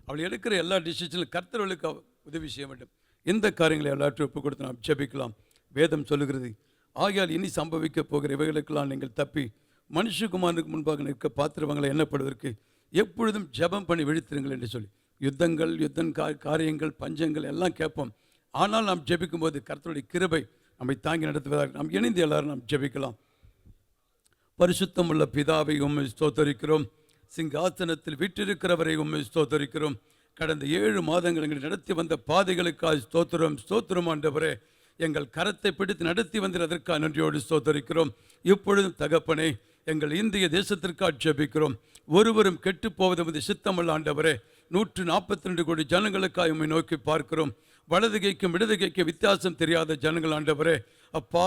அவள் எடுக்கிற எல்லா டிசிஷனிலும் கர்த்தர் அவளுக்கு உதவி செய்ய வேண்டும். இந்த காரியங்களை எல்லாற்றையும் ஒப்புக் கொடுத்து நாம் ஜெபிக்கலாம். வேதம் சொல்லுகிறது, ஆகையால் இனி சம்பவிக்க போகிற இவைகளுக்கெல்லாம் நீங்கள் தப்பி மனுஷகுமாரனுக்கு முன்பாக நிற்க பாத்திரவங்களை எண்ணப்படுவதற்கு எப்பொழுதும் ஜெபம் பண்ணி விழித்திருங்கள் என்று சொல்லி, காரியங்கள், பஞ்சங்கள் எல்லாம் கேட்போம். ஆனால் நாம் ஜெபிக்கும் போது கர்த்தருடைய கிருபை நம்மை தாங்கி நடத்துவதாக நாம் இணைந்து எல்லாரும் நாம் ஜெபிக்கலாம். பரிசுத்தம் உள்ள பிதாவை உம்மை ஸ்தோத்தரிக்கிறோம். சிங்காசனத்தில் வீற்றிருக்கிறவரை உம்மை ஸ்தோத்தரிக்கிறோம். கடந்த 7 மாதங்கள் எங்களை நடத்தி வந்த பாதைகளுக்காக ஸ்தோத்திரம் ஆண்டவரே. எங்கள் கரத்தை பிடித்து நடத்தி வந்த அதற்காக நன்றியோடு ஸ்தோத்தரிக்கிறோம். இப்பொழுதும் தகப்பனே, எங்கள் இந்திய தேசத்திற்காக ஜெபிக்கிறோம். ஒருவரும் கெட்டு போவது சித்தமல்ல ஆண்டவரே. 142 கோடி ஜனங்களுக்காக உம்மை நோக்கி பார்க்கிறோம். வலதுகைக்கும் இடதுகைக்கும் வித்தியாசம் தெரியாத ஜனங்கள் ஆண்டவரே. அப்பா,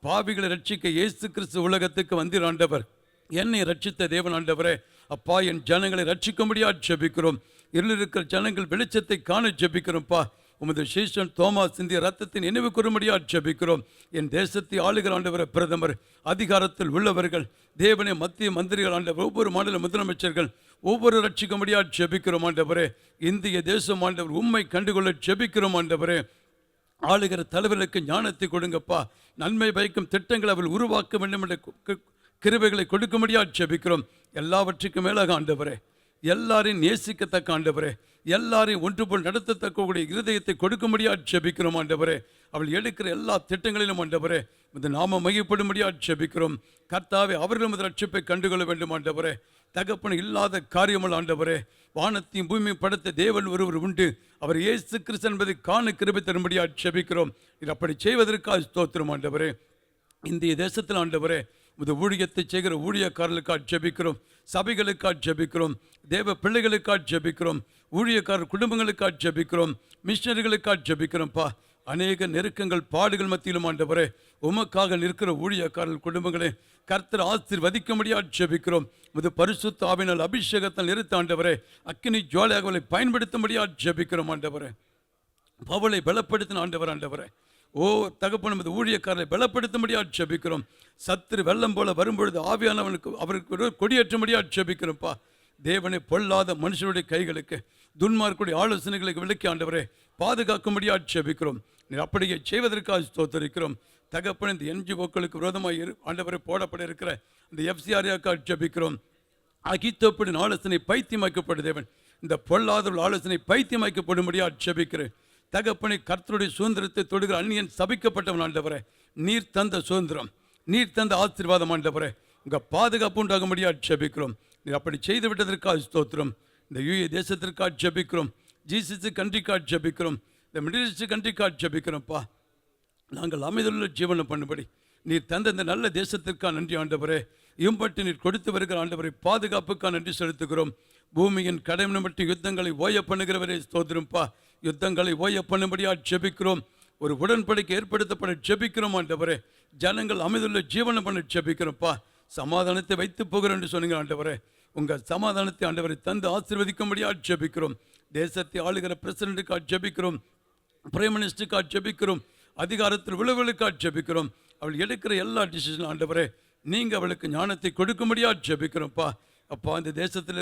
பாவிகளை ரட்சிக்க இயேசு கிறிஸ்து உலகத்துக்கு வந்தீர் ஆண்டவர். என்னை ரட்சித்த தேவன் ஆண்டவரே. அப்பா, என் ஜனங்களை ரட்சிக்கும்படியா ஜெபிக்கிறோம். இருளிருக்கிற ஜனங்கள் வெளிச்சத்தை காண ஜெபிக்கிறோம்ப்பா. உமது சீஷன் தோமா சிந்திய ரத்தத்தின் நினைவு கூறும்படியா ஜெபிக்கிறோம். என் தேசத்தை ஆளுகிற ஆண்டவரை, பிரதமர், அதிகாரத்தில் உள்ளவர்கள், தேவனே, மத்திய மந்திரிகள் ஆண்டவர், ஒவ்வொரு மாநில முதலமைச்சர்கள், ஒவ்வொரு ரட்சிக்கும்படியா ஜெபிக்கிறோம் ஆண்டவரே. இந்திய தேசம் ஆண்டவர் உம்மை கண்டுகொள்ள ஜெபிக்கிறோம் ஆண்டவரே. ஆளுகிற தலைவர்களுக்கு ஞானத்தை கொடுங்கப்பா. நன்மை பயக்கும் திட்டங்களை அவர்கள் உருவாக்க வேண்டும் என்ற கிருபைகளை கொடுக்கும்படியா ஜெபிக்கிறோம். எல்லாவற்றுக்கும் மேலாக ஆண்டவரே, எல்லாரையும் நேசிக்கத்தக்க ஆண்டவரே, எல்லாரையும் ஒன்றுபோல் நடத்தத்தக்கக்கூடிய இருதயத்தை கொடுக்கும்படியா ஜெபிக்கிறோம் ஆண்டவரே. அவள் எடுக்கிற எல்லா திட்டங்களிலும் ஆண்டவரே, இந்த நாம மையப்படும்படியா ஜெபிக்கிறோம். கர்த்தாவே, அவர்களும் இந்த ரட்சிப்பை கண்டுகொள்ள வேண்டும் ஆண்டவரே. தகப்பன் இல்லாத காரியங்கள் ஆண்டவரே. வானத்தையும் பூமியும் படைத்த தேவன் ஒருவர் உண்டு, அவர் இயேசு கிறிஸ்து என்பதை காண கிருபை தரும்படியாக ஜெபிக்கிறோம். இது அப்படி செய்வதற்காக ஸ்தோத்திரம் ஆண்டவரே. இந்திய தேசத்தில் ஆண்டவரே உமது ஊழியத்தை செய்கிற ஊழியக்காரர்களுக்காக ஜெபிக்கிறோம், சபைகளுக்காக ஜெபிக்கிறோம், தேவ பிள்ளைகளுக்காக ஜெபிக்கிறோம், ஊழியக்காரர் குடும்பங்களுக்காக ஜெபிக்கிறோம், மிஷனரிகளுக்காக ஜெபிக்கிறோம்ப்பா. அநேக நெருக்கங்கள் பாடுகள் மத்தியிலும் ஆண்டவரே உமக்காக நிற்கிற ஊழியக்காரர்கள் குடும்பங்களே கர்த்தர் ஆசீர்வதிக்கும்படியாக ஜெபிக்கிறோம். உமது பரிசுத்த ஆவியினால் அபிஷேகத்தால் நிறுத்த ஆண்டவரே அக்கினி ஜுவாலையாக அவளை பயன்படுத்தும்படியாக ஜெபிக்கிறோம் ஆண்டவரே. பவுலை பலப்படுத்தின ஆண்டவரே ஓ தகப்பன் நமது ஊழியக்காரரை பலப்படுத்தும்படியாக ஜெபிக்கிறோம். சத்துரு வெள்ளம் போல வரும்பொழுது ஆவியானவனுக்கு அவருக்கு கொடியேற்றும்படியாக ஜெபிக்கிறோம்ப்பா. தேவனை பொல்லாத மனுஷனுடைய கைகளுக்கு துன்மார்க்குடைய ஆலோசனைகளுக்கு விலக்கி ஆண்டவரே பாதுகாக்கும்படியாக ஜெபிக்கிறோம். நீர் அப்படியே செய்வதற்காக ஸ்தோத்திரிக்கிறோம். தகப்பன் இந்த NGO-க்களுக்கு விரோதமாக ஆண்டவரை போடப்பட இருக்கிற இந்த FCRAக்காக ஜெபிக்கிறோம். அகித்தோப்பின் ஆலோசனை பைத்தியமாக்கப்படும் தேவன், இந்த பொல்லாதவர்கள் ஆலோசனை பைத்தியமாக்கப்படும்படியாக ஜெபிக்கிறேன். தகப்பனை கர்த்தருடைய சுதந்திரத்தை தொடுகிற அந்நியன் சபிக்கப்பட்டவன் ஆண்டவரே. நீர் தந்த சுதந்திரம், நீர் தந்த ஆசீர்வாதம் ஆண்டவரே உங்கள் பாதுகாப்பு உண்டாகும்படியாக ஜெபிக்கிறோம். நீர் அப்படி செய்து விட்டதற்காக ஸ்தோத்திரம். இந்த UAE தேசத்திற்காக ஜெபிக்கிறோம், GCC கண்ட்ரிக்காக ஜெபிக்கிறோம், இந்த மிடில் ஈஸ்ட் கண்ட்ரிக்காக ஜெபிக்கிறோம்ப்பா. நாங்கள் அமைதியுள்ள ஜீவனம் பண்ணும்படி நீர் தந்த இந்த நல்ல தேசத்திற்காக நன்றி ஆண்டவரே. இம்பட்டு நீர் கொடுத்து வருகிற ஆண்டவரை பாதுகாப்புக்காக நன்றி செலுத்துகிறோம். பூமியின் கடைமனை மட்டும் யுத்தங்களை ஓய பண்ணுகிறவரே ஸ்தோத்திரம்ப்பா. யுத்தங்களை ஓய பண்ணும்படியாக ஜெபிக்கிறோம். ஒரு உடன்படிக்கை ஏற்படுத்தப்பட ஜெபிக்கிறோம் ஆண்டவரே. ஜனங்கள் அமைதியுள்ள ஜீவனம் பண்ண ஜெபிக்கிறோம்ப்பா. சமாதானத்தை வைத்து போகிறோம் என்று சொன்னீங்க ஆண்டவரே. உங்கள் சமாதானத்தை ஆண்டவரை தந்து ஆசீர்வதிக்கும்படியாக ஜெபிக்கிறோம். தேசத்தை ஆளுகிற பிரசிடென்ட்டுக்காக ஜெபிக்கிறோம், பிரைம் மினிஸ்டருக்காக ஜெபிக்கிறோம், அதிகாரத்தில் விளைவுகளுக்காக ஜெபிக்கிறோம். அவள் எடுக்கிற எல்லா டிசிஷன் ஆண்டவரே நீங்கள் அவளுக்கு ஞானத்தை கொடுக்கும்படியாக ஜெபிக்கிறோம்ப்பா. அப்பா இந்த தேசத்தில்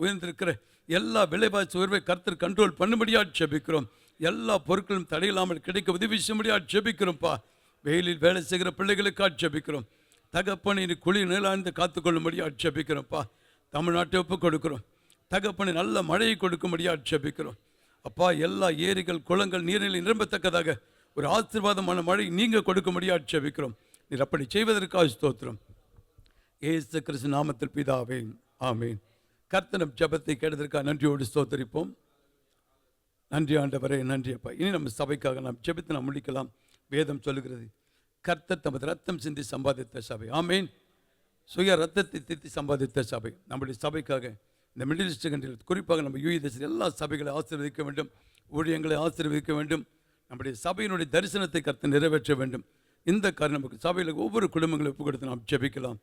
உயர்ந்திருக்கிற எல்லா விலைவாசி உயர்வை கர்த்தர் கண்ட்ரோல் பண்ணும்படியாக ஜெபிக்கிறோம். எல்லா பொருட்களும் தடையில்லாமல் கிடைக்க உதவி செய்யும்படியாக ஜெபிக்கிறோம்ப்பா. வெயிலில் வேலை செய்கிற பிள்ளைகளுக்காக ஜெபிக்கிறோம். தகப்பனை குழி நிலாய்ந்து காத்துக்கொள்ளும்படியாக ஜெபிக்கிறோம்ப்பா. தமிழ்நாட்டை ஒப்பு கொடுக்கிறோம். தகப்பனை நல்ல மழையை கொடுக்கும்படியாக ஜெபிக்கிறோம். அப்பா எல்லா ஏரிகள் குளங்கள் நீரில் நிரம்பத்தக்கதாக ஒரு ஆசீர்வாதமான மழை நீங்கள் கொடுக்கும்படியாக ஜெபிக்கிறோம். நீர் அப்படி செய்வதற்காக ஸ்தோத்திரம். இயேசு கிறிஸ்து நாமத்தில் பிதாவே ஆமென். கர்த்தனம் ஜெபத்தை கேட்டதற்காக நன்றியோடு ஸ்தோத்தரிப்போம். நன்றி ஆண்டவரே, நன்றி அப்பா. இனி நம்ம சபைக்காக நாம் ஜெபித்து நாம் முடிக்கலாம். வேதம் சொல்லுகிறது கர்த்தர் தமது ரத்தம் சிந்தி சம்பாதித்த சபை. ஆமேன். சுய ரத்தத்தை தித்தி சம்பாதித்த சபை. நம்முடைய சபைக்காக இந்த மிடில் ஈஸ்ட் கண்ட்ரியில் குறிப்பாக நம்ம UAE தேசத்தில் எல்லா சபைகளை ஆசீர்வதிக்க வேண்டும், ஊழியங்களை ஆசீர்வதிக்க வேண்டும், நம்முடைய சபையினுடைய தரிசனத்தை கர்த்தர் நிறைவேற்ற வேண்டும். இந்த காரணம் நமக்கு சபையில் ஒவ்வொரு குடும்பங்களை ஒப்பு கொடுத்து நாம் ஜெபிக்கலாம்.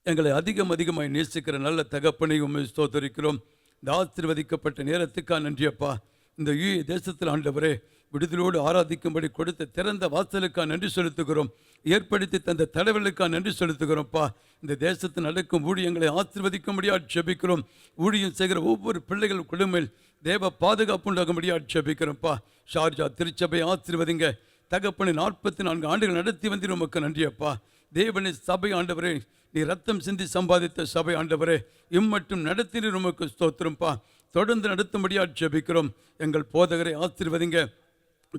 எங்களை அதிகமாய் நேசிக்கிற நல்ல தகப்பனை உண்மை ஸ்தோத்தரிக்கிறோம். இந்த ஆசீர்வதிக்கப்பட்ட நேரத்துக்காக நன்றியப்பா. இந்த UAE தேசத்தில் ஆண்டவரே விடுதலோடு ஆராதிக்கும்படி கொடுத்த திறந்த வாசலுக்காக நன்றி செலுத்துகிறோம். ஏற்படுத்தி தந்த தலைவர்களுக்காக நன்றி செலுத்துகிறோம்ப்பா. இந்த தேசத்தில் நடக்கும் ஊழியங்களை ஆசீர்வதிக்கும்படியாக ஜெபிக்கிறோம். ஊழியம் செய்கிற ஒவ்வொரு பிள்ளைகள் குடும்பத்தில் தேவ பாதுகாப்பு உண்டாகும்படியாக ஜெபிக்கிறோம்ப்பா. ஷார்ஜா திருச்சபை ஆசீர்வதிங்க. தகப்பனை 44 ஆண்டுகள் நடத்தி வந்தீர், உமக்கு நன்றியப்பா. தேவனை சபை ஆண்டவரே, நீ ரத்தம் சிந்தி சம்பாதித்த சபை ஆண்டவரே இம்மட்டும் நடத்தினீர், உமக்கு ஸ்தோத்திரம்ப்பா. தொடர்ந்து நடத்தும்படியாக ஜெபிக்கிறோம். எங்கள் போதகரை ஆசீர்வதிங்க,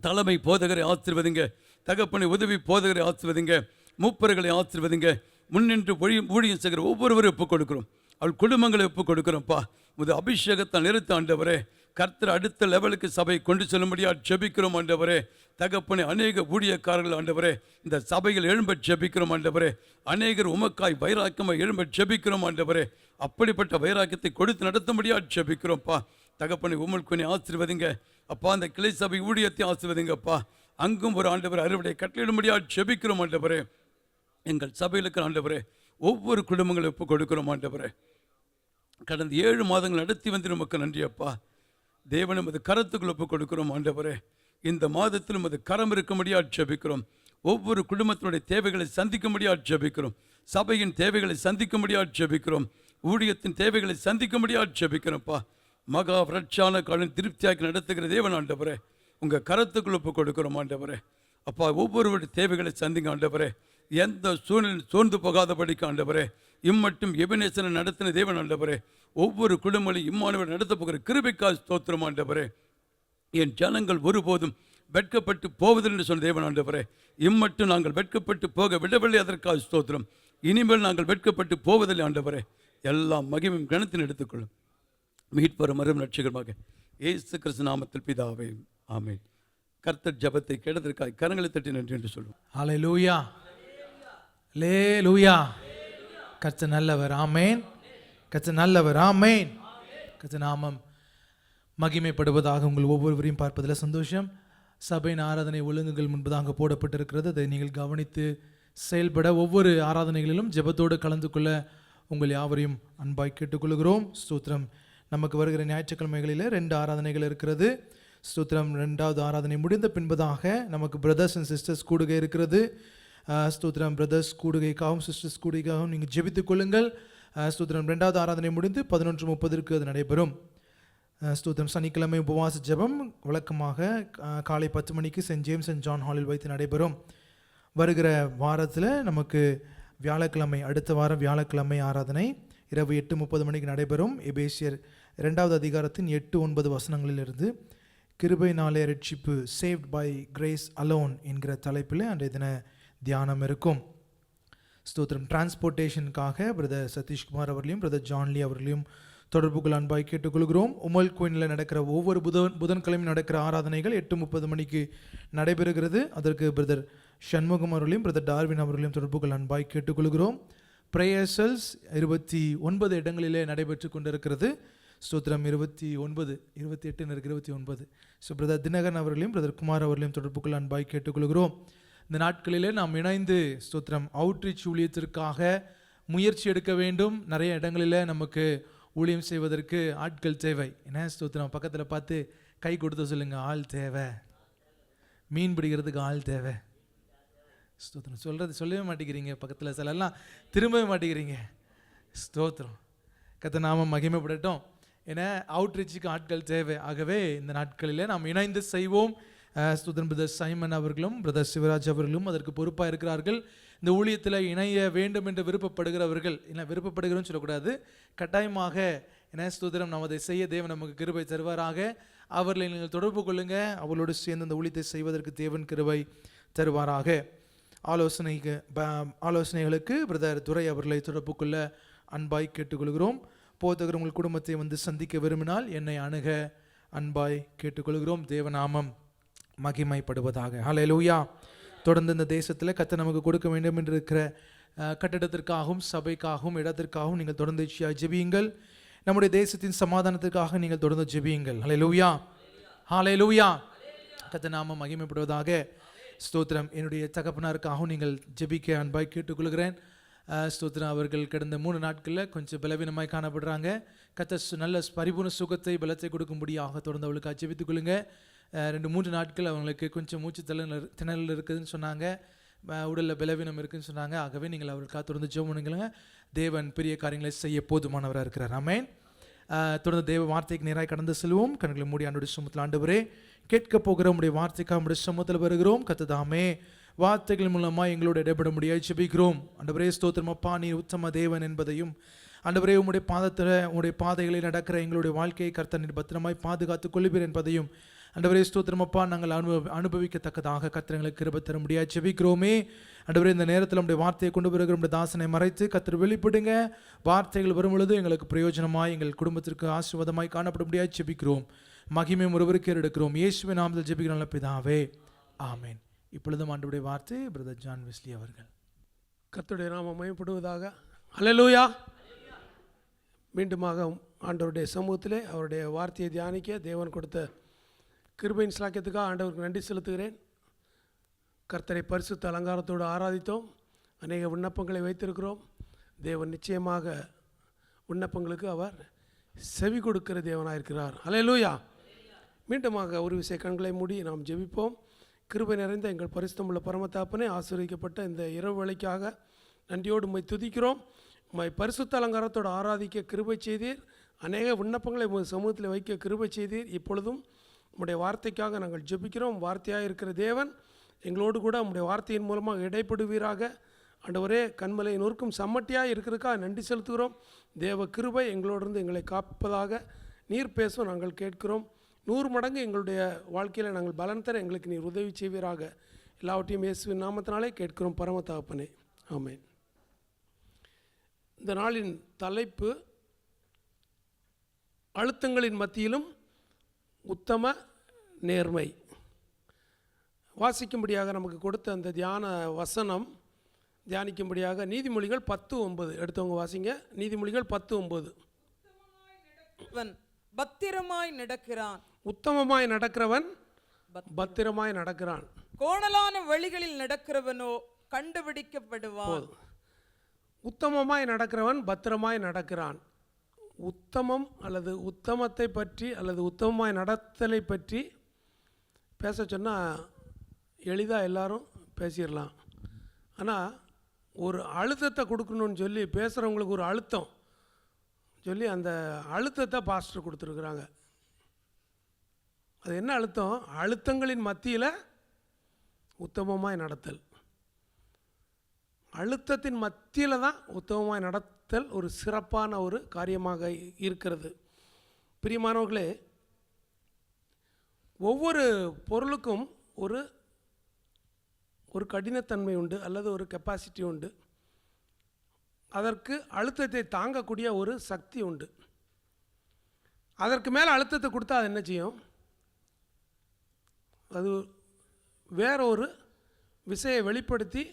தலைமை போதகரை ஆசீர்வதிங்க, தகப்பனை உதவி போதகரை ஆசீர்வதிங்க, மூப்பர்களை ஆசீர்வதிங்க. முன்னின்று ஊழியம் செய்கிற ஒவ்வொருவரும் ஒப்புக் கொடுக்கிறோம். அவள் குடும்பங்களை ஒப்புக் கொடுக்கிறோம்ப்பா. முது அபிஷேகத்தால் நிறுத்த ஆண்டவரே கர்த்தர் அடுத்த லெவலுக்கு சபை கொண்டு செல்லும்படியாக ஜெபிக்கிறோம் ஆண்டவரே. தகப்பனை அநேக ஊழியக்காரர்கள் ஆண்டவரே இந்த சபையில் எழும்ப ஜெபிக்கிறோம் ஆண்டவரே. அநேகர் உமக்காய் வைராக்கியமாக எழும்ப ஜெபிக்கிறோம் ஆண்டவரே. அப்படிப்பட்ட வைராக்கியத்தை கொடுத்து நடத்தும்படியாக ஜெபிக்கிறோம்ப்பா. தகப்பனை உமல்குனை ஆசீர்வதிங்க அப்பா. அந்த கிளை சபை ஊழியத்தை ஆசீர்வதிங்கப்பா. அங்கும் ஒரு ஆண்டவர் அறுவடை கட்டளையிடும்படியாக ஜெபிக்கிறோம் ஆண்டவரே. எங்கள் சபையிலுக்கு ஆண்டவரே ஒவ்வொரு குடும்பங்களை ஒப்பு கொடுக்கிறோம் ஆண்டவரே. கடந்த 7 மாதங்கள் நடத்தி வந்து நமக்கு நன்றி அப்பா. தேவனும் அது கரத்துக்குள் ஒப்பு கொடுக்கிறோம் ஆண்டவரே. இந்த மாதத்திலும் அது கரம் இருக்கும்படியாக ஜெபிக்கிறோம். ஒவ்வொரு குடும்பத்தினுடைய தேவைகளை சந்திக்கும்படியாக ஜெபிக்கிறோம். சபையின் தேவைகளை சந்திக்கும்படியாக ஜெபிக்கிறோம். ஊழியத்தின் தேவைகளை சந்திக்கும்படியாக ஜெபிக்கிறோம்ப்பா. மகா விரட்சான காலம் திருப்தியாக்கி நடத்துகிற தேவன் ஆண்டவரே உங்கள் கரத்துக்குள் ஒப்பு கொடுக்கிறோம் ஆண்டவரே. அப்பா ஒவ்வொருவருடைய தேவைகளை சந்திங்க ஆண்டவரே. எந்த சூழ்நிலை சோர்ந்து போகாதபடிக்கு ஆண்டவரே இம்மட்டும் எபினேசனை நடத்தின தேவன் ஆண்டவரே. ஒவ்வொரு குடும்பங்களையும் இம்மானுவேல் நடத்த போகிற கிருபைக்காக ஸ்தோத்திரம் ஆண்டவரே. என் ஜனங்கள் ஒருபோதும் வெட்கப்பட்டு போவதில்லை என்று சொன்ன தேவன் ஆண்டவரே. இம்மட்டும் நாங்கள் வெட்கப்பட்டு போக விடவில்லை, அதற்காக ஸ்தோத்திரம். இனிமேல் நாங்கள் வெட்கப்பட்டு போவதில்லை ஆண்டவரே. எல்லாம் மகிமையும் கனத்தின் எடுத்துக்கொள்ளும். மீட்பரும் மரும் ரட்சகருமாக இயேசு கிறிஸ்து நாமத்தில் பிதாவே ஆமென். கர்த்தர் ஜெபத்தை கேட்டதற்காக கரங்களை தட்டி நன்றி என்று சொல்லுவோம். ஹல்லேலூயா, ஹல்லேலூயா. கர்த்தர் நல்லவர், ஆமென். கர்த்தர் நல்லவர், ஆமென். கர்த்தர் நாமம் மகிமைப்படுவதாக. உங்கள் ஒவ்வொருவரையும் பார்ப்பதில் சந்தோஷம். சபையின் ஆராதனை ஒழுங்குகள் முன்பதாக போடப்பட்டிருக்கிறது. அதை நீங்கள் கவனித்து செயல்பட ஒவ்வொரு ஆராதனைகளிலும் ஜெபத்தோடு கலந்து கொள்ள உங்கள் யாவரையும் அன்பாய் கேட்டுக்கொள்கிறோம். ஸ்தோத்திரம். நமக்கு வருகிற ஞாயிற்றுக்கிழமைகளில் 2 ஆராதனைகள் இருக்கிறது. ஸ்தோத்திரம். 2வது ஆராதனை முடிந்த பின்பதாக நமக்கு பிரதர்ஸ் அண்ட் சிஸ்டர்ஸ் கூடுகை இருக்கிறது. ஸ்தோத்திரம். பிரதர்ஸ் கூடுகைக்காகவும் சிஸ்டர்ஸ் கூடுகைக்காகவும் நீங்கள் ஜெபித்துக் கொள்ளுங்கள். ஸ்தோத்திரம். 2வது ஆராதனை முடிந்து 11:30 அது நடைபெறும். ஸ்தோத்திரம். சனிக்கிழமை உபவாச ஜெபம் வழக்கமாக காலை 10 மணிக்கு சென்ட் ஜேம்ஸ் அண்ட் ஜான் ஹாலில் வைத்து நடைபெறும். வருகிற வாரத்தில் நமக்கு வியாழக்கிழமை, அடுத்த வாரம் வியாழக்கிழமை ஆராதனை இரவு 8:30 மணிக்கு நடைபெறும். எபேசியர் 2வது அதிகாரத்தின் 8-9 வசனங்களிலிருந்து கிருபையினாலே ரட்சிப்பு, சேவ்ட் பை கிரேஸ் அலோன் என்கிற தலைப்பில் அன்றைய தின தியானம் இருக்கும். ஸ்தோத்திரம். டிரான்ஸ்போர்ட்டேஷனுக்காக பிரதர் சதீஷ்குமார் அவர்களையும் பிரதர் ஜான்லி அவர்களையும் தொடர்புகள் அன்பாய் கேட்டுக்கொள்கிறோம். உமல் கோயினில் நடக்கிற ஒவ்வொரு புதன்கிழமையும் நடக்கிற ஆராதனைகள் 8:30 மணிக்கு நடைபெறுகிறது. அதற்கு பிரதர் சண்முகம் அவர்களையும் பிரதர் டார்வின் அவர்களையும் தொடர்புகள் அன்பாய் கேட்டுக்கொள்கிறோம். ப்ரேயர்சல்ஸ் 29 இடங்களிலே நடைபெற்று கொண்டிருக்கிறது. ஸ்தோத்திரம். 29, 28 29. ஸோ பிரதர் தினகரன் அவர்களையும் பிரதர் குமார் அவர்களையும் தொடர்புகள் அன்பாய் கேட்டுக்கொள்கிறோம். இந்த நாட்களிலே நாம் இணைந்து ஸ்தோத்திரம் அவுட்ரீச் ஊழியத்திற்காக முயற்சி எடுக்க வேண்டும். நிறைய இடங்களில் நமக்கு ஊழியம் செய்வதற்கு ஆட்கள் தேவை. என்ன ஸ்தோத்திரம். பக்கத்தில் பார்த்து கை கொடுத்து சொல்லுங்கள், ஆள் தேவை. மீன் பிடிக்கிறதுக்கு ஆள் தேவை. ஸ்தோத்திரம். சொல்லவே மாட்டேங்கிறீங்க. பக்கத்தில் சிலெல்லாம் திரும்பவே மாட்டேங்கிறீங்க. ஸ்தோத்திரம். கர்த்தர் நாமம் மகிமைப்படட்டும். ஏன்னா அவுட்ரீச்சுக்கு ஆட்கள் தேவை. ஆகவே இந்த நாட்களில் நாம் இணைந்து செய்வோம். ஸ்தோத்திரம். பிரதர் சைமன் அவர்களும் பிரதர் சிவராஜ் அவர்களும் அதற்கு பொறுப்பாக இருக்கிறார்கள். இந்த ஊழியத்தில் இணைய வேண்டும் என்று விருப்பப்படுகிறவர்கள், என்ன விருப்பப்படுகிறோன்னு சொல்லக்கூடாது, கட்டாயமாக என்ன ஸ்தோத்திரம் நாம் அதை செய்ய தேவன் நமக்கு கிருபை தருவாராக. அவர்களை நீங்கள் தொடர்பு கொள்ளுங்க. அவர்களோடு சேர்ந்து அந்த ஊழியத்தை செய்வதற்கு தேவன் கிருபை தருவாராக. ஆலோசனைகளுக்கு பிரதர் துரை அவர்களை தொடர்பு கொள்ள அன்பாய் கேட்டுக்கொள்கிறோம். போதகர் உங்கள் குடும்பத்தை வந்து சந்திக்க விரும்பினால் என்னை அணுக அன்பாய் கேட்டுக்கொள்கிறோம். தேவநாமம் மகிமைப்படுவதாக. ஹல்லேலூயா. தொடர்ந்து இந்த தேசத்தில் கர்த்தர் நமக்கு கொடுக்க வேண்டும் என்று இருக்கிற கட்டிடத்திற்காகவும் சபைக்காகவும் இடத்திற்காகவும் நீங்கள் தொடர்ந்து ஜெபியுங்கள். நம்முடைய தேசத்தின் சமாதானத்திற்காக நீங்கள் தொடர்ந்து ஜெபியுங்கள். ஹல்லேலூயா, ஹல்லேலூயா. கர்த்தர் நாமம் மகிமைப்படுவதாக. ஸ்தோத்திரம். என்னுடைய தகப்பனாருக்காகவும் நீங்கள் ஜெபிக்க அன்பாய் கேட்டுக்கொள்கிறேன். ஸ்தோத்திரம். அவர்கள் கடந்த 3 நாட்களில் கொஞ்சம் பலவீனமாய் காணப்படுறாங்க. கர்த்தர் நல்ல பரிபூர்ண சுகத்தை பலத்தை கொடுக்கும்படியாக தொடர்ந்து அவளுக்காக ஜெபித்துக் கொள்ளுங்க. 2-3 நாட்கள் அவங்களுக்கு கொஞ்சம் மூச்சு திணறல் இருக்குதுன்னு சொன்னாங்க. உடலில் பலவீனம் இருக்குதுன்னு சொன்னாங்க. ஆகவே நீங்கள் அவர்களுக்காக தொடர்ந்து ஜெபம் பண்ணுங்க. தேவன் பெரிய காரியங்களை செய்ய போதுமானவராக இருக்கிறார். ஆமென். தொடர்ந்து தேவ வார்த்தைக்கு நேராக கடந்து செல்வோம். கண்களை மூடி ஆண்டவருடைய சமூகத்தில் ஆண்டவரே கேட்க போகிற உடைய வார்த்தைக்காக உடைய சமூகத்தில் வருகிறோம். கர்த்ததாமே வார்த்தைகள் மூலமாக எங்களோட இடைபட முடியாது ஜெபிக்கிறோம். ஆண்டவரே ஸ்தோத்திரம். அப்பா, நீர் உத்தம தேவன் என்பதையும் ஆண்டவரே உம்முடைய பாதத்தில் உம்முடைய பாதைகளில் நடக்கிற எங்களுடைய வாழ்க்கையை கர்த்தர் நீர் பத்திரமாய் பாதுகாத்துக் கொள்ளுவீர் என்பதையும் ஆண்டவரே ஸ்தோத்திரம். அப்பா, நாங்கள் அனுபவிக்கத்தக்கதாக கர்த்தர் எங்களுக்கு கிருபை தர முடியாது ஜெபிக்கிறோமே. ஆண்டவரே இந்த நேரத்தில் நம்முடைய வார்த்தையை கொண்டு வருகிற நம்முடைய தாசனை மறைத்து கர்த்தர் வெளிப்படுங்க. வார்த்தைகள் வரும் பொழுது எங்களுக்கு பிரயோஜனமாய் எங்கள் குடும்பத்திற்கு ஆசீர்வாதமாய் காணப்பட முடியாது ஜெபிக்கிறோம். மகிமை ஒருவருக்கு எடுக்கிறோம். இயேசுவின் நாமத்தில் ஜெபிக்கிறோம் நல்ல பிதாவே, ஆமென். இப்பொழுதும் ஆண்டவருடைய வார்த்தை பிரதர் ஜான் வெஸ்லி அவர்கள். கர்த்தருடைய நாமம் மகிமைப்படுவதாக. ஹல்லேலூயா. மீண்டுமாக ஆண்டவருடைய சமூகத்திலே அவருடைய வார்த்தையை தியானிக்க தேவன் கொடுத்த கிருபையின் சாக்கியத்துக்காக ஆண்டவருக்கு நன்றி செலுத்துகிறேன். கர்த்தரை பரிசுத்த அலங்காரத்தோடு ஆராதித்தோம். அநேக விண்ணப்பங்களை வைத்திருக்கிறோம். தேவன் நிச்சயமாக விண்ணப்பங்களுக்கு அவர் செவி கொடுக்கிற தேவனாக இருக்கிறார். ஹல்லேலூயா. மீண்டுமாக ஒரு விஷய கண்களை மூடி நாம் ஜெபிப்போம். கிருபை நிறைந்த எங்கள் பரிசுத்தமுள்ள பரமத்தாப்பனே, ஆசீர்வதிக்கப்பட்ட இந்த இரவு வேளைக்காக நன்றியோடு உம்மை துதிக்கிறோம். உம்மை பரிசுத்த அலங்காரத்தோடு ஆராதிக்க கிருபை செய்தீர். அநேக விண்ணப்பங்களை உங்கள் சமூகத்தில் வைக்க கிருபை செய்தீர். இப்பொழுதும் உம்முடைய வார்த்தைக்காக நாங்கள் ஜெபிக்கிறோம். வார்த்தையாக இருக்கிற தேவன் எங்களோடு கூட உம்முடைய வார்த்தையின் மூலமாக இடைப்படுவீராக. ஆண்டவரே, கண்மலை நொறுக்கும் சம்மட்டியாக இருக்கிறதுக்காக நன்றி செலுத்துகிறோம். தேவ கிருபை எங்களோடு எங்களை காப்பதாக நீர் பேசும் நாங்கள் கேட்கிறோம். 100 மடங்கு எங்களுடைய வாழ்க்கையில் நாங்கள் பலன் தர எங்களுக்கு நீர் உதவி செய்வீராக. எல்லாவற்றையும் இயேசுவின் நாமத்தினாலே கேட்கிறோம் பரம தகப்பனே, ஆமென். இந்த நாளின் தலைப்பு அழுத்தங்களின் மத்தியிலும் உத்தம நேர்மை. வாசிக்கும்படியாக நமக்கு கொடுத்த அந்த தியான வசனம் தியானிக்கும்படியாக நீதிமொழிகள் 10:9 எடுத்தவங்க வாசிங்க. நீதிமொழிகள் 10:9. பத்திரமாய் நடக்கிறான், உத்தமமாய் நடக்கிறவன் பத்திரமாய் நடக்கிறான். கோணலான வழிகளில் நடக்கிறவனோ கண்டுபிடிக்கப்படுவான். உத்தமமாய் நடக்கிறவன் பத்திரமாய் நடக்கிறான். உத்தமம் அல்லது உத்தமத்தை பற்றி அல்லது உத்தமமாய் நடத்தலை பற்றி பேச சொன்னால் எளிதாக எல்லாரும் பேசிடலாம். ஆனால் ஒரு அழுத்தத்தை கொடுக்கணும்னு சொல்லி பேசுகிறவங்களுக்கு ஒரு அழுத்தம் சொல்லி அந்த அழுத்தத்தை பாஸ்டர் கொடுத்துருக்குறாங்க. அது என்ன அழுத்தம்? அழுத்தங்களின் மத்தியில் உத்தமமாய் நடத்தல். அழுத்தத்தின் மத்தியில் தான் உத்தமமாய் நடத்தல் ஒரு சிறப்பான ஒரு காரியமாக இருக்கிறது. பிரியமானவர்களே, ஒவ்வொரு பொருளுக்கும் ஒரு ஒரு கடினத்தன்மை உண்டு அல்லது ஒரு கெப்பாசிட்டி உண்டு. அதற்கு அழுத்தத்தை தாங்கக்கூடிய ஒரு சக்தி உண்டு. அதற்கு மேலே அழுத்தத்தை கொடுத்தா அது என்ன செய்யும்? அது வேற ஒரு விசையை வெளிப்படுத்தி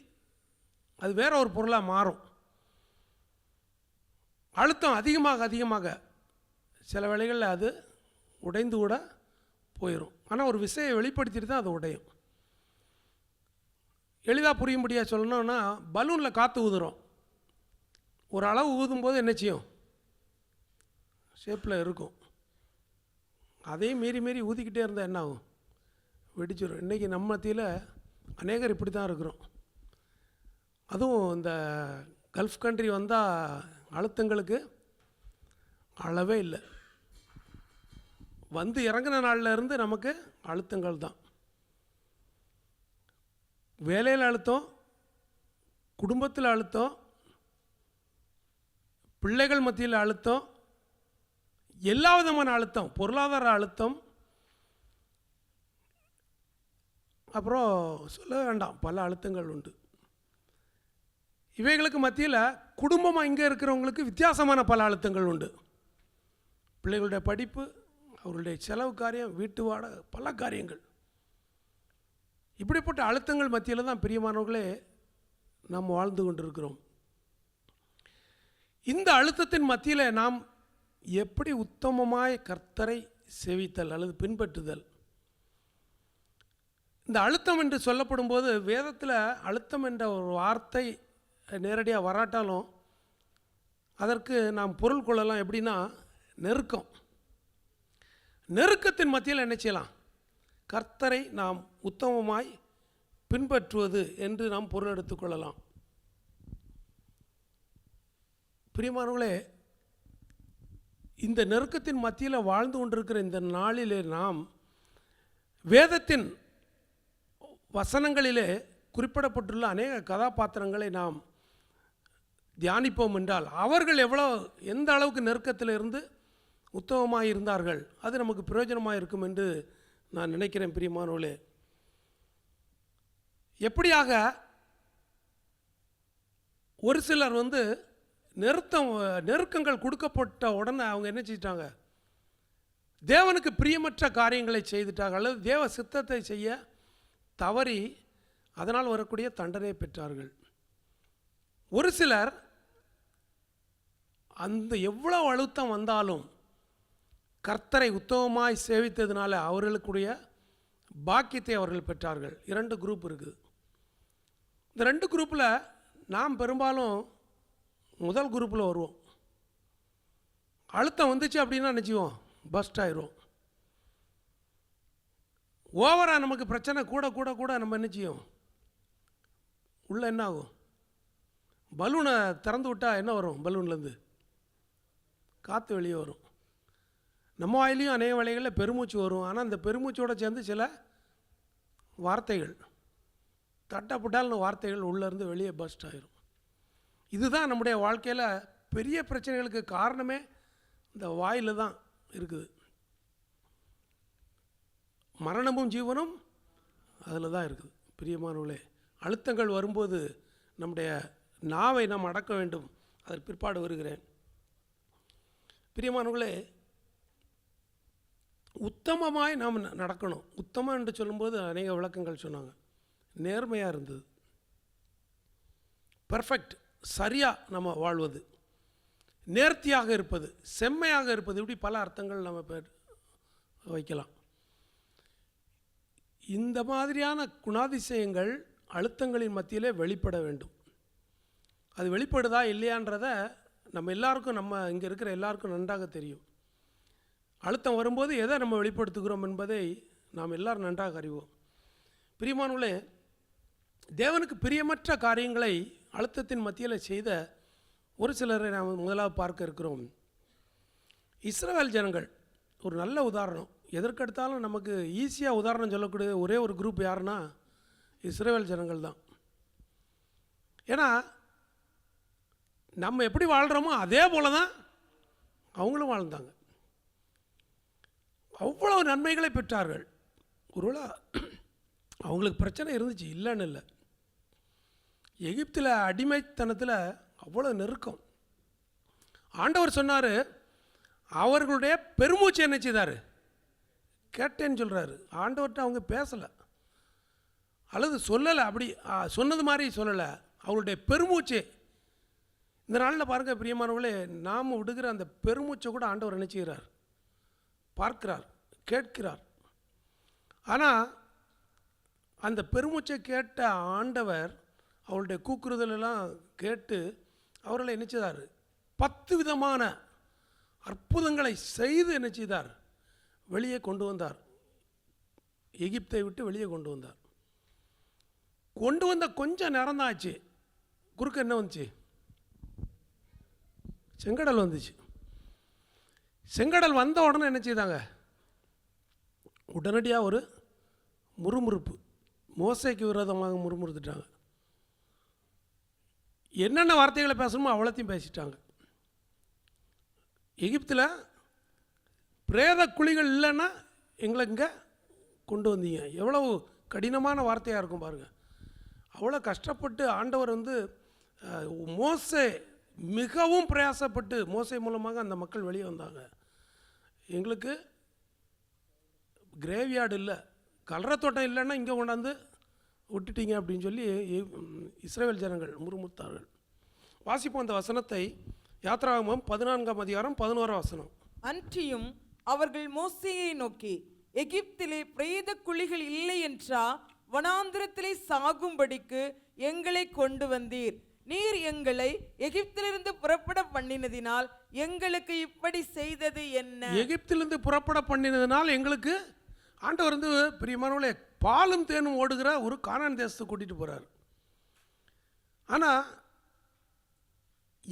அது வேற ஒரு பொருளாக மாறும். அழுத்தம் அதிகமாக அதிகமாக சில வேளைகளில் அது உடைந்து கூட போயிடும். ஆனால் ஒரு விசையை வெளிப்படுத்திட்டு தான் அது உடையும். எளிதாக புரியும்படியாக சொல்லணும்னா, பலூனில் காற்று ஊதுறோம். ஒரு அளவு ஊதும்போது என்ன செய்யும்? ஷேப்பில் இருக்கும். அதையும் மீறி மீறி ஊதிக்கிட்டே இருந்தால் என்ன ஆகும்? வெடிச்சிடும். இன்றைக்கி நம்ம மத்தியில் அநேகர் இப்படி தான் இருக்கிறோம். அதுவும் இந்த கல்ஃப் கண்ட்ரி வந்தால் அழுத்தங்களுக்கு அளவே இல்லை. வந்து இறங்கின நாளில் இருந்து நமக்கு அழுத்தங்கள் தான். வேலையில் அழுத்தம், குடும்பத்தில் அழுத்தம், பிள்ளைகள் மத்தியில் அழுத்தம், எல்லா விதமான அழுத்தம், பொருளாதார அழுத்தம், அப்புறம் சொல்ல வேண்டாம், பல அழுத்தங்கள் உண்டு. இவைகளுக்கு மத்தியில் குடும்பமாக இங்கே இருக்கிறவங்களுக்கு வித்தியாசமான பல அழுத்தங்கள் உண்டு. பிள்ளைகளுடைய படிப்பு, அவர்களுடைய செலவு காரியம், வீட்டு வாடகை, பல காரியங்கள். இப்படிப்பட்ட அழுத்தங்கள் மத்தியில் தான் பிரியமானவர்களே நாம் வாழ்ந்து கொண்டிருக்கிறோம். இந்த அழுத்தத்தின் மத்தியில் நாம் எப்படி உத்தமமாய் கர்த்தரை சேவித்தல் அல்லது பின்பற்றுதல். இந்த அழுத்தம் என்று சொல்லப்படும் போது வேதத்தில் அழுத்தம் என்ற ஒரு வார்த்தை நேரடியாக வராட்டாலும் அதற்கு நாம் பொருள் கொள்ளலாம். எப்படின்னா, நெருக்கம். நெருக்கத்தின் மத்தியில் என்ன செய்யலாம்? கர்த்தரை நாம் உத்தமமாய் பின்பற்றுவது என்று நாம் பொருள் எடுத்துக்கொள்ளலாம். பிரியமானவர்களே, இந்த நெருக்கத்தின் மத்தியில் வாழ்ந்து கொண்டிருக்கிற இந்த நாளிலே நாம் வேதத்தின் வசனங்களிலே குறிப்பிடப்பட்டுள்ள அநேக கதாபாத்திரங்களை நாம் தியானிப்போம் என்றால் அவர்கள் எந்த அளவுக்கு நெருக்கத்தில் இருந்து உத்தமமாக இருந்தார்கள், அது நமக்கு பிரயோஜனமாக இருக்கும் என்று நான் நினைக்கிறேன். பிரியமானவர்களே, எப்படியாக ஒரு சிலர் நெருக்கங்கள் கொடுக்கப்பட்ட உடனே அவங்க என்ன செஞ்சிட்டாங்க? தேவனுக்கு பிரியமற்ற காரியங்களை செய்துட்டாங்க அல்லது தேவ சித்தத்தை செய்ய தவறி அதனால் வரக்கூடிய தண்டனை பெற்றார்கள். ஒரு சிலர் அந்த எவ்வளவு அழுத்தம் வந்தாலும் கர்த்தரை உத்தமமாய் சேவித்ததுனால அவர்களுக்குடைய பாக்கியத்தை அவர்கள் பெற்றார்கள். 2 குரூப் இருக்குது. இந்த 2 குரூப்பில் நாம் பெரும்பாலும் முதல் குரூப்பில் வருவோம். அழுத்தம் வந்துச்சு அப்படின்னா நினச்சிவோம் பஸ்ட் ஆயிரும். ஓவராக நமக்கு பிரச்சனை கூட கூட கூட நம்ம என்ன செய்வோம்? உள்ளே என்ன ஆகும்? பலூனை திறந்து விட்டால் என்ன வரும்? பலூன்லேருந்து காற்று வெளியே வரும். நம்ம வாயிலையும் அநேக வேளைகளில் பெருமூச்சு வரும். ஆனால் அந்த பெருமூச்சோடு சேர்ந்து சில வார்த்தைகள், தட்டப்பட்டால்னு வார்த்தைகள் உள்ளேருந்து வெளியே பஸ்ட் ஆயிரும். இதுதான் நம்முடைய வாழ்க்கையில் பெரிய பிரச்சனைகளுக்கு காரணமே இந்த வாயில் தான் இருக்குது. மரணமும் ஜீவனும் அதில் தான் இருக்குது. பிரியமானவர்களே, அழுத்தங்கள் வரும்போது நம்முடைய நாவை நாம் அடக்க வேண்டும். அதற்கு பிற்பாடு வருகிறேன். பிரியமானவர்களே, உத்தமமாய் நாம் நடக்கணும். உத்தமம் என்று சொல்லும்போது அநேக விளக்கங்கள் சொன்னாங்க. நேர்மையாக இருந்தது, பர்ஃபெக்ட், சரியாக நம்ம வாழ்வது, நேர்த்தியாக இருப்பது, செம்மையாக இருப்பது, இப்படி பல அர்த்தங்கள் நம்ம வைக்கலாம். இந்த மாதிரியான குணாதிசயங்கள் அழுத்தங்களின் மத்தியிலே வெளிப்பட வேண்டும். அது வெளிப்படுதா இல்லையான்றதை நம்ம எல்லாருக்கும், நம்ம இங்கே இருக்கிற எல்லாருக்கும் நன்றாக தெரியும். அழுத்தம் வரும்போது எதை நம்ம வெளிப்படுத்துகிறோம் என்பதை நாம் எல்லாரும் நன்றாக அறிவோம். பிரியமானவர்களே, தேவனுக்கு பிரியமற்ற காரியங்களை அழுத்தத்தின் மத்தியில் செய்த ஒரு சிலரை நாம் முதலாவது பார்க்க இருக்கிறோம். இஸ்ரவேல் ஜனங்கள் ஒரு நல்ல உதாரணம். எதற்கெடுத்தாலும் நமக்கு ஈஸியாக உதாரணம் சொல்லக்கூடிய ஒரே ஒரு குரூப் யாருன்னா இஸ்ரவேல் ஜனங்கள் தான். ஏன்னா நம்ம எப்படி வாழ்கிறோமோ அதே போல தான் அவங்களும் வாழ்ந்தாங்க. அவ்வளவு நன்மைகளை பெற்றார்கள். ஒருவேளை அவங்களுக்கு பிரச்சனை இருந்துச்சு, இல்லைன்னு இல்லை. எகிப்தில் அடிமைத்தனத்தில் அவ்வளோ நெருக்கம். ஆண்டவர் சொன்னார், அவர்களுடைய பெருமூச்சு என்ன செய்தார், கேட்டேன்னு சொல்கிறாரு. ஆண்டவர்கிட்ட அவங்க பேசலை அல்லது சொல்லலை, அப்படி சொன்னது மாதிரி சொல்லலை, அவங்களுடைய பெருமூச்சு. இந்த நாளில் பாருங்கள் பிரியமானவர்களே, நாம் விடுகிற அந்த பெருமூச்சை கூட ஆண்டவர் என்ன செய்கிறார், பார்க்கிறார், கேட்கிறார். ஆனால் அந்த பெருமூச்சை கேட்ட ஆண்டவர் அவருடைய கூக்குறுதலெல்லாம் கேட்டு அவர்களை என்ன செய்தார், 10 விதமான அற்புதங்களை செய்து என்ன செய்தார், வெளியே கொண்டு வந்தார். எகிப்தை விட்டு வெளியே கொண்டு வந்தார். கொண்டு வந்த கொஞ்சம் நேரம் தான் ஆச்சு, குறுக்க என்ன வந்துச்சு, செங்கடல் வந்துச்சு. செங்கடல் வந்த உடனே என்ன செய்தாங்க, உடனடியாக ஒரு முறுமுறுப்பு, மோசைக்கு விரோதமாக முறுமுறுத்துட்டாங்க. என்னென்ன வார்த்தைகளை பேசணுமோ அவ்வளோத்தையும் பேசிட்டாங்க. எகிப்தில் பிரேத குழிகள் இல்லைன்னா எங்களை இங்கே கொண்டு வந்தீங்க. எவ்வளவு கடினமான வார்த்தையாக இருக்கும் பாருங்கள். அவ்வளோ கஷ்டப்பட்டு ஆண்டவர் மோசே மிகவும் பிரயாசப்பட்டு மோசே மூலமாக அந்த மக்கள் வெளியே வந்தாங்க. எங்களுக்கு கிரேவியார்டு இல்லை, கலரத்தோட்டம் இல்லைன்னா இங்கே கொண்டாந்து விட்டுட்டீங்க அப்படின்னு சொல்லி இஸ்ரவேல் ஜனங்கள் முறுமுறுத்தார்கள். வாசிப்போம் அந்த வசனத்தை. யாத்ராகமம் 14ஆம் அதிகாரம் 11ஆம் வசனம். அன்றியும் அவர்கள் மோசேயை நோக்கி, எகிப்திலே பிரேத குழிகள் இல்லை என்றா வனாந்திரத்திலே சாகும்படிக்கு எங்களை கொண்டு வந்தீர். நீர் எங்களை எகிப்திலிருந்து புறப்பட பண்ணினதினால் எங்களுக்கு இப்படி செய்தது என்ன? எகிப்திலிருந்து புறப்பட பண்ணினதினால் எங்களுக்கு ஆண்டவர் பிரியமானவர்களே, பாலும் தேனும் ஓடுகிற ஒரு கானான் தேசத்துக்கு கூட்டிகிட்டு போகிறார். ஆனால்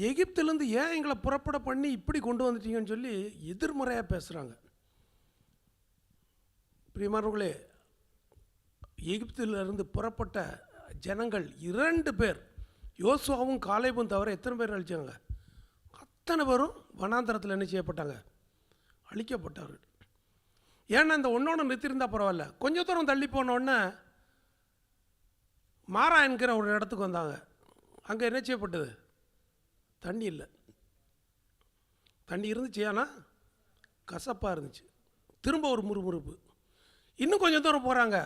எகிப்திலிருந்து ஏன் எங்களை புறப்பட பண்ணி இப்படி கொண்டு வந்துட்டீங்கன்னு சொல்லி எதிர்மறையாக பேசுகிறாங்க. பிரியமானவர்களே, எகிப்திலிருந்து புறப்பட்ட ஜனங்கள் 2 பேர், யோசுவாவும் காலேபும் தவிர எத்தனை பேர் அழிச்சாங்க? அத்தனை பேரும் வனாந்தரத்தில் என்ன செய்யப்பட்டாங்க, அழிக்கப்பட்டார்கள். ஏன்னா இந்த ஒன்றோடு நிறுத்திருந்தால் பரவாயில்ல. கொஞ்சம் தூரம் தள்ளி போனோடனே மாரா என்கிற ஒரு இடத்துக்கு வந்தாங்க. அங்கே என்ன செய்யப்பட்டது, தண்ணி இல்லை. தண்ணி இருந்துச்சு, ஆனால் கசப்பாக இருந்துச்சு. திரும்ப ஒரு முறுமுறுப்பு. இன்னும் கொஞ்சம் தூரம் போகிறாங்க,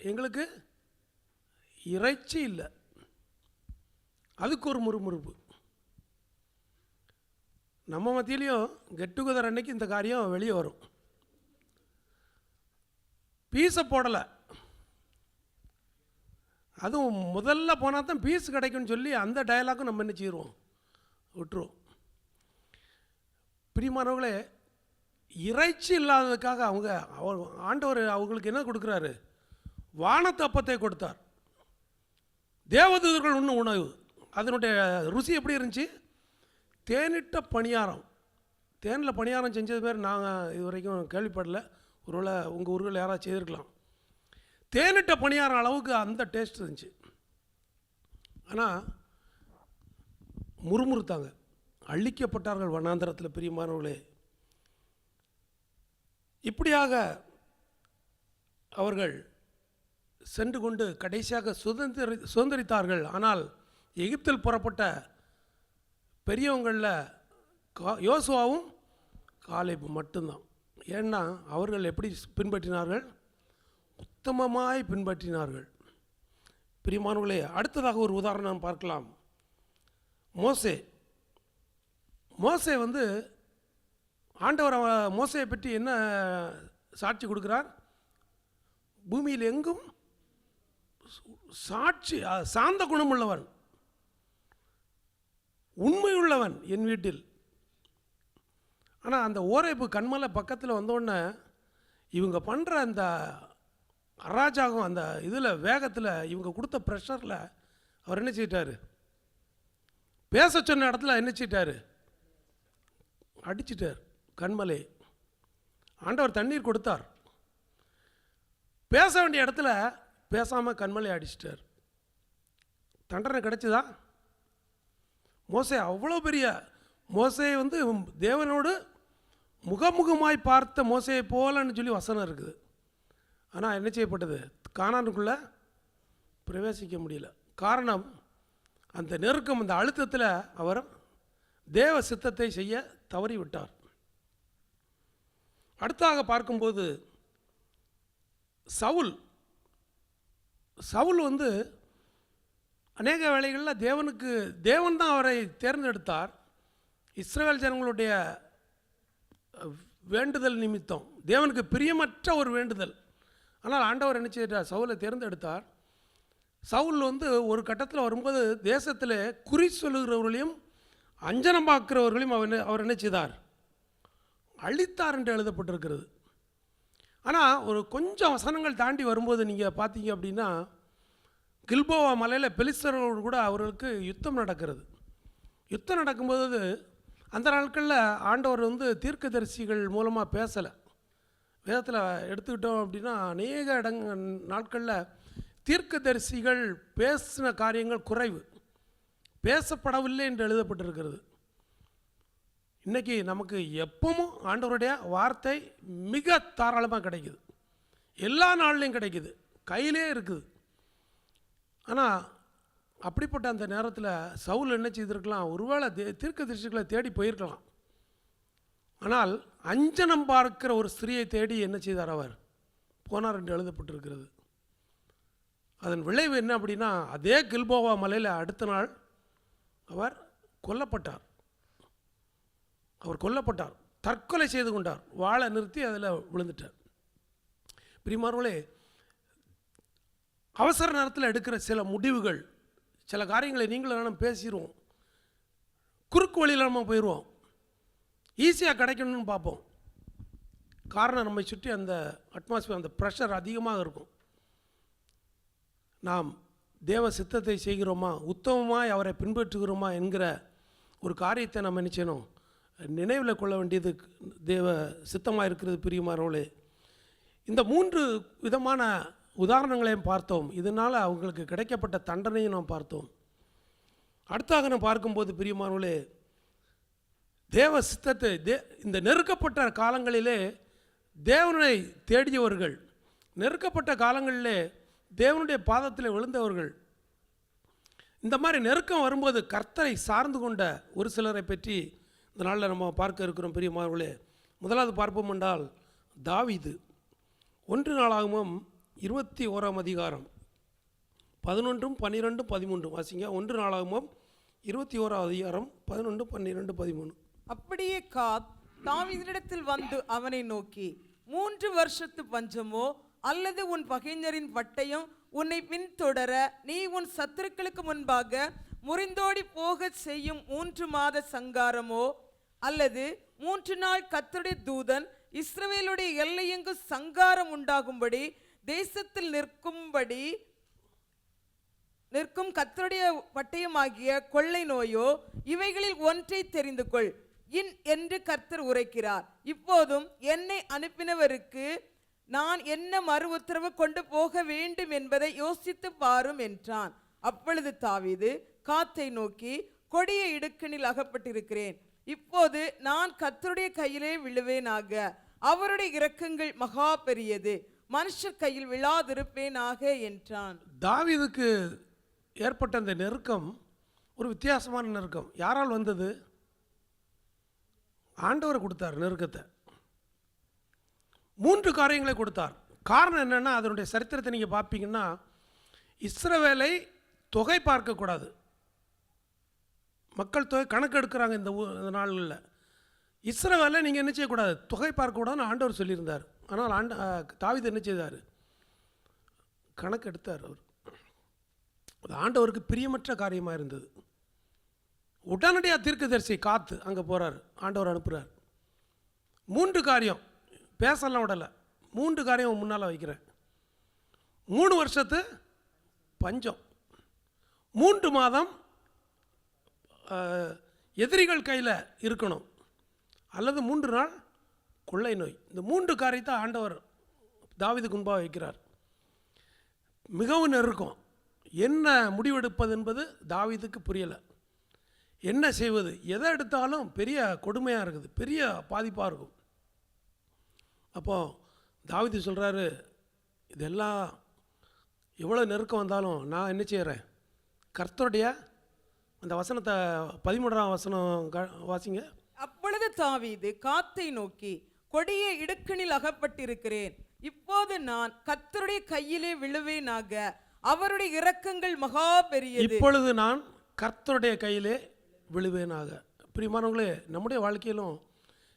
எங்களுக்கு இறைச்சி இல்லை, அதுக்கு ஒரு முறுமுறுப்பு. நம்ம மத்தியிலையும் கெட் டுகெதர் அன்னைக்கு இந்த காரியம் வெளியே வரும். பீஸை போடலை, அதுவும் முதல்ல போனால் தான் பீஸ் கிடைக்கும்னு சொல்லி அந்த டயலாக்கும் நம்ம என்ன செய்வோம், விட்டுருவோம். பிரியமானவர்களே, இறைச்சி இல்லாததுக்காக ஆண்டவர் அவங்களுக்கு என்ன கொடுக்குறாரு, வானத்து அப்பத்தை கொடுத்தார். தேவதூதர்கள் உண்ணும் உணவு, அதனுடைய ருசி எப்படி இருந்துச்சு, தேனிட்ட பணியாரம். தேனில் பணியாரம் செஞ்சது பேர் நாங்கள் இது வரைக்கும் கேள்விப்படலை. ஒருவேளை உங்கள் ஊர்கள் யாராவது செய்திருக்கலாம். தேனிட்ட பணியாரம் அளவுக்கு அந்த டேஸ்ட் இருந்துச்சு. ஆனால் முறுமுறுத்தாங்க, அழிக்கப்பட்டார்கள் வனாந்தரத்தில். பிரியமானவர்களே, இப்படியாக அவர்கள் சென்று கொண்டு கடைசியாக சுதந்திரித்தார்கள். ஆனால் எகிப்தில் புறப்பட்ட பெரியவங்களில் யோசுவாவும் காலேபும் மட்டும்தான். ஏன்னா அவர்கள் எப்படி பின்பற்றினார்கள்? உத்தமமாய் பின்பற்றினார்கள். பிரியமானவர்களே, அடுத்ததாக ஒரு உதாரணம் பார்க்கலாம். மோசே வந்து ஆண்டவர் மோசையை பற்றி என்ன சாட்சி கொடுக்கிறார்? பூமியில் எங்கும் சாட்சி, சாந்த குணமுள்ளவன், உண்மையுள்ளவன் என் வீட்டில். ஆனால் அந்த ஓரேப்பு கண்மலை பக்கத்தில் வந்தோடனே இவங்க பண்ணுற அந்த அராஜகம், அந்த இதில் வேகத்தில், இவங்க கொடுத்த ப்ரெஷரில் அவர் என்ன செய்யிட்டார்? பேச சொன்ன இடத்துல என்ன செய்யிட்டார்? அடிச்சிட்டார் கண்மலை. ஆண்டவர் தண்ணீர் கொடுத்தார். பேச வேண்டிய இடத்துல பேசாமல் கண்மலை அடிச்சிட்டார். தண்டனை கிடைச்சதா? மோசே அவ்வளோ பெரிய மோசே வந்து தேவனோடு முகமுகமாய் பார்த்த மோசையை போலன்னு சொல்லி வசனம் இருக்குது. ஆனால் என்ன செய்யப்பட்டது? கானானுக்குள்ளே பிரவேசிக்க முடியல. காரணம், அந்த நெருக்கம், அந்த அழுத்தத்தில் அவர் தேவ சித்தத்தை செய்ய தவறிவிட்டார். அடுத்தாக பார்க்கும்போது சவுல் வந்து அநேக வேளைகளில் தேவன் தான் அவரை தேர்ந்தெடுத்தார். இஸ்ரவேல் ஜனங்களுடைய வேண்டுதல் நிமித்தம், தேவனுக்கு பிரியமற்ற ஒரு வேண்டுதல். ஆனால் ஆண்டவர் என்ன செய்தார்? சவுலை தேர்ந்தெடுத்தார். சவுல் வந்து ஒரு கட்டத்தில் வரும்போது தேசத்தில் குறி சொல்லுகிறவர்களையும் அஞ்சனம் பார்க்கிறவர்களையும் அவர் என்ன செய்தார்? அழித்தார் என்று எழுதப்பட்டிருக்கிறது. ஆனால் ஒரு கொஞ்சம் வசனங்கள் தாண்டி வரும்போது நீங்கள் பார்த்தீங்க அப்படின்னா, கில்போவா மலையில் பெலிஸ்தர்களோடு கூட அவர்களுக்கு யுத்தம் நடக்கிறது. யுத்தம் நடக்கும்போது அந்த நாட்களில் ஆண்டவர் வந்து தீர்க்கதரிசிகள் மூலமாக பேசலை. வேதத்தில் எடுத்துக்கிட்டோம் அப்படின்னா அநேக நாட்களில் தீர்க்கதரிசிகள் பேசின காரியங்கள் குறைவு, பேசப்படவில்லை என்று எழுதப்பட்டிருக்கிறது. இன்றைக்கி நமக்கு எப்பவும் ஆண்டவருடைய வார்த்தை மிக தாராளமாக கிடைக்குது, எல்லா நாள்லையும் கிடைக்குது, கையிலே இருக்குது. ஆனால் அப்படிப்பட்ட அந்த நேரத்தில் சவுல் என்ன செய்திருக்கலாம்? ஒருவேளை தீர்க்கதரிசிகளை தேடி போயிருக்கலாம். ஆனால் அஞ்சனம் பார்க்கிற ஒரு ஸ்திரியை தேடி என்ன செய்தார்? அவர் போனார் என்று எழுதப்பட்டிருக்கிறது. அதன் விளைவு என்ன அப்படின்னா, அதே கில்போவா மலையில் அடுத்த நாள் அவர் கொல்லப்பட்டார். தற்கொலை செய்து கொண்டார். வாளை நிறுத்தி அதில் விழுந்துட்டார். பிரியமானவர்களே, அவசர நேரத்தில் எடுக்கிற சில முடிவுகள், சில காரியங்களை நீங்களும் நானும் பேசிடுவோம், குறுக்கு வழியில் நம்ம போயிடுவோம், ஈஸியாக கிடைக்கணும்னு பார்ப்போம். காரணம், நம்மை சுற்றி அந்த அட்மாஸ்பியர், அந்த ப்ரெஷர் அதிகமாக இருக்கும். நாம் தேவ சித்தத்தை செய்கிறோமா, உத்தமமாய் அவரை பின்பற்றுகிறோமா என்கிற ஒரு காரியத்தை நம்ம என்ன செய்யணும்? நினைவில் கொள்ள வேண்டியது தேவ சித்தமாக இருக்கிறது. பிரியமானவர்களே, இந்த 3 விதமான உதாரணங்களையும் பார்த்தோம். இதனால் அவங்களுக்கு கிடைக்கப்பட்ட தண்டனையும் நாம் பார்த்தோம். அடுத்தாக நாம் பார்க்கும்போது பிரியமானவர்களே, தேவ சித்தத்தை இந்த நெருக்கப்பட்ட காலங்களிலே தேவனை தேடியவர்கள், நெருக்கப்பட்ட காலங்களிலே தேவனுடைய பாதத்தில் விழுந்தவர்கள், இந்த மாதிரி நெருக்கம் வரும்போது கர்த்தரை சார்ந்து கொண்ட ஒரு சிலரை பற்றி இந்த நாளில் நம்ம பார்க்க இருக்கிறோம். பிரியமானவர்களே, முதலாவது பார்ப்போம் என்றால் தாவீது. 1 நாளாகமம் 21ஆம் அதிகாரம் 11, 12, 13 வாசிங்க. 1 நாளாகமம் 21ஆம் அதிகாரம் 11, 12, 13. அப்படியே காத் தாவீதினிடத்தில் வந்து அவனை நோக்கி, 3 வருஷத்து பஞ்சமோ அல்லது உன் பகைஞரின் பட்டயம் உன்னை பின்தொடர நீ உன் சத்துருக்களுக்கு முன்பாக முறிந்தோடி போகச் செய்யும் 3 மாத சங்காரமோ அல்லது 3 நாள் கர்த்தருடைய தூதன் இஸ்ரவேலுடைய எல்லையெங்கு சங்காரம் உண்டாகும்படி தேசத்தில் நிற்கும் கர்த்தருடைய பட்டயமாகிய கொள்ளை நோயோ, இவைகளில் ஒன்றை தெரிந்து கொள் என்று கர்த்தர் உரைக்கிறார். இப்போதும் என்னை அனுப்பினவருக்கு நான் என்ன மறு உத்தரவு கொண்டு போக வேண்டும் என்பதை யோசித்து பாரும் என்றான். அப்பொழுது தாவீது காத்தை நோக்கி, கொடிய இடுக்கணில் அகப்பட்டிருக்கிறேன், இப்போது நான் கர்த்தருடைய கையிலே விழுவேனாக, அவருடைய இரக்கங்கள் மகா பெரியது, மனுஷர் கையில் விழாதிருப்பேனாக என்றான். தாவீதுக்கு ஏற்பட்ட அந்த நெருக்கம் ஒரு வித்தியாசமான நெருக்கம். யாரால் வந்தது? ஆண்டவர் கொடுத்தார் நெருக்கத்தை. 3 காரியங்களை கொடுத்தார். காரணம் என்னென்னா, அதனுடைய சரித்திரத்தை நீங்கள் பார்ப்பீங்கன்னா, இஸ்ரவேலை தொகை பார்க்கக்கூடாது. மக்கள் தொகை கணக்கு எடுக்கிறாங்க இந்த நாள்களில். இஸ்ரவேலை நீங்கள் என்ன செய்யக்கூடாது, தொகை பார்க்கக்கூடாதுன்னு ஆண்டவர் சொல்லியிருந்தார். ஆனால் தாவீது என்ன செய்தார், கணக்கு எடுத்தார். அவர் அது ஆண்டவருக்கு பிரியமற்ற காரியமாக இருந்தது. உடனடியாக தீர்க்கதரிசி காத்து அங்கே போகிறார், ஆண்டவர் அனுப்புகிறார். 3 காரியம் பேசலாம் விடலை, 3 காரியம் முன்னால் வைக்கிறேன். 3 வருஷத்து பஞ்சம், 3 மாதம் எதிரிகள் கையில் இருக்கணும், அல்லது 3 நாள் கொள்ளை நோய். இந்த 3 காரியத்தை ஆண்டவர் தாவீதுக்கு முன்பாக வைக்கிறார். மிகவும் நெருக்கம். என்ன முடிவெடுப்பது என்பது தாவீதுக்கு புரியலை. என்ன செய்வது, எதை எடுத்தாலும் பெரிய கொடுமையாக இருக்குது, பெரிய பாதிப்பாக இருக்கும். அப்போது தாவீது சொல்கிறாரு, இதெல்லாம் எவ்வளோ நெருக்கம் வந்தாலும் நான் என்ன செய்கிறேன், கர்த்தருடைய அந்த வசனத்தை 13ஆம் வசனம் வாசிங்க. அப்பொழுது தாவீது காத்தை நோக்கி, கொடிய இடுக்கணில் அகப்பட்டிருக்கிறேன், இப்போது நான் கர்த்தருடைய கையிலே விழுவேனாக, அவருடைய இரக்கங்கள் மகா பெரியது. இப்பொழுது நான் கர்த்தருடைய கையிலே விழுவேனாக. பிரியமானவங்களே, நம்முடைய வாழ்க்கையிலும்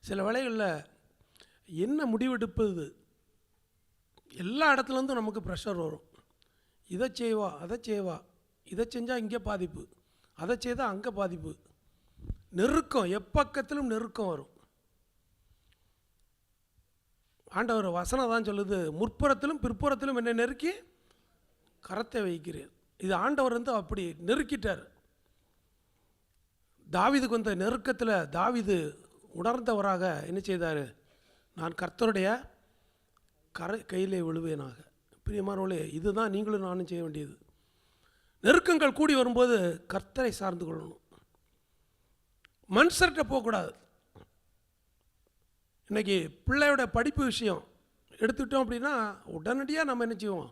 சில வேளைகளில் என்ன முடிவெடுப்பது, எல்லா இடத்துலேருந்தும் நமக்கு ப்ரெஷர் வரும். இதை செய்வா, அதை செய்வா, இதை செஞ்சால் இங்கே பாதிப்பு, அதை செய்தால் அங்கே பாதிப்பு, நெருக்கம், எப்பக்கத்திலும் நெருக்கம் வரும். ஆண்டவர் வசனம் தான் சொல்லுது, முற்புறத்திலும் பிற்புறத்திலும் என்னை நெருக்கி கரத்தை வைக்கிறேன். இது ஆண்டவர் வந்து அப்படி நெருக்கிட்டார். தாவீதுக்கு வந்த நெருக்கத்தில் தாவீது உணர்ந்தவராக என்ன செய்தார், நான் கர்த்தருடைய கையிலே விழுவேனாக. பிரியமானவர்களே, இதுதான் நீங்களும் நானும் செய்ய வேண்டியது. நெருக்கங்கள் கூடி வரும்போது கர்த்தரை சார்ந்து கொள்ளணும், மனுஷர்கிட்ட போகக்கூடாது. இன்றைக்கி பிள்ளையோட படிப்பு விஷயம் எடுத்துக்கிட்டோம் அப்படின்னா, உடனடியாக நம்ம என்ன செய்வோம்,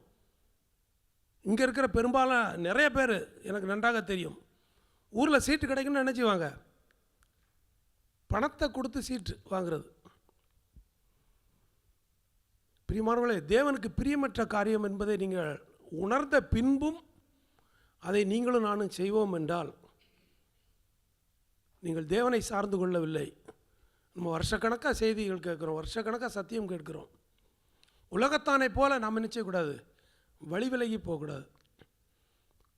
இங்கே இருக்கிற பெரும்பாலும் நிறைய பேர் எனக்கு நன்றாக தெரியும், ஊரில் சீட்டு கிடைக்குன்னு என்ன செய்வாங்க, பணத்தை கொடுத்து சீட்டு வாங்கிறது. பிரியமானவர்களே, தேவனுக்கு பிரியமற்ற காரியம் என்பதை நீங்கள் உணர்ந்த பின்பும் அதை நீங்களும் நானும் செய்வோம் என்றால் நீங்கள் தேவனை சார்ந்து கொள்ளவில்லை. நம்ம வருஷக்கணக்காக செய்திகள் கேட்குறோம், வருஷக்கணக்காக சத்தியம் கேட்குறோம். உலகத்தானை போல நாம் நினைச்சக்கூடாது, வழி விலகி போகக்கூடாது.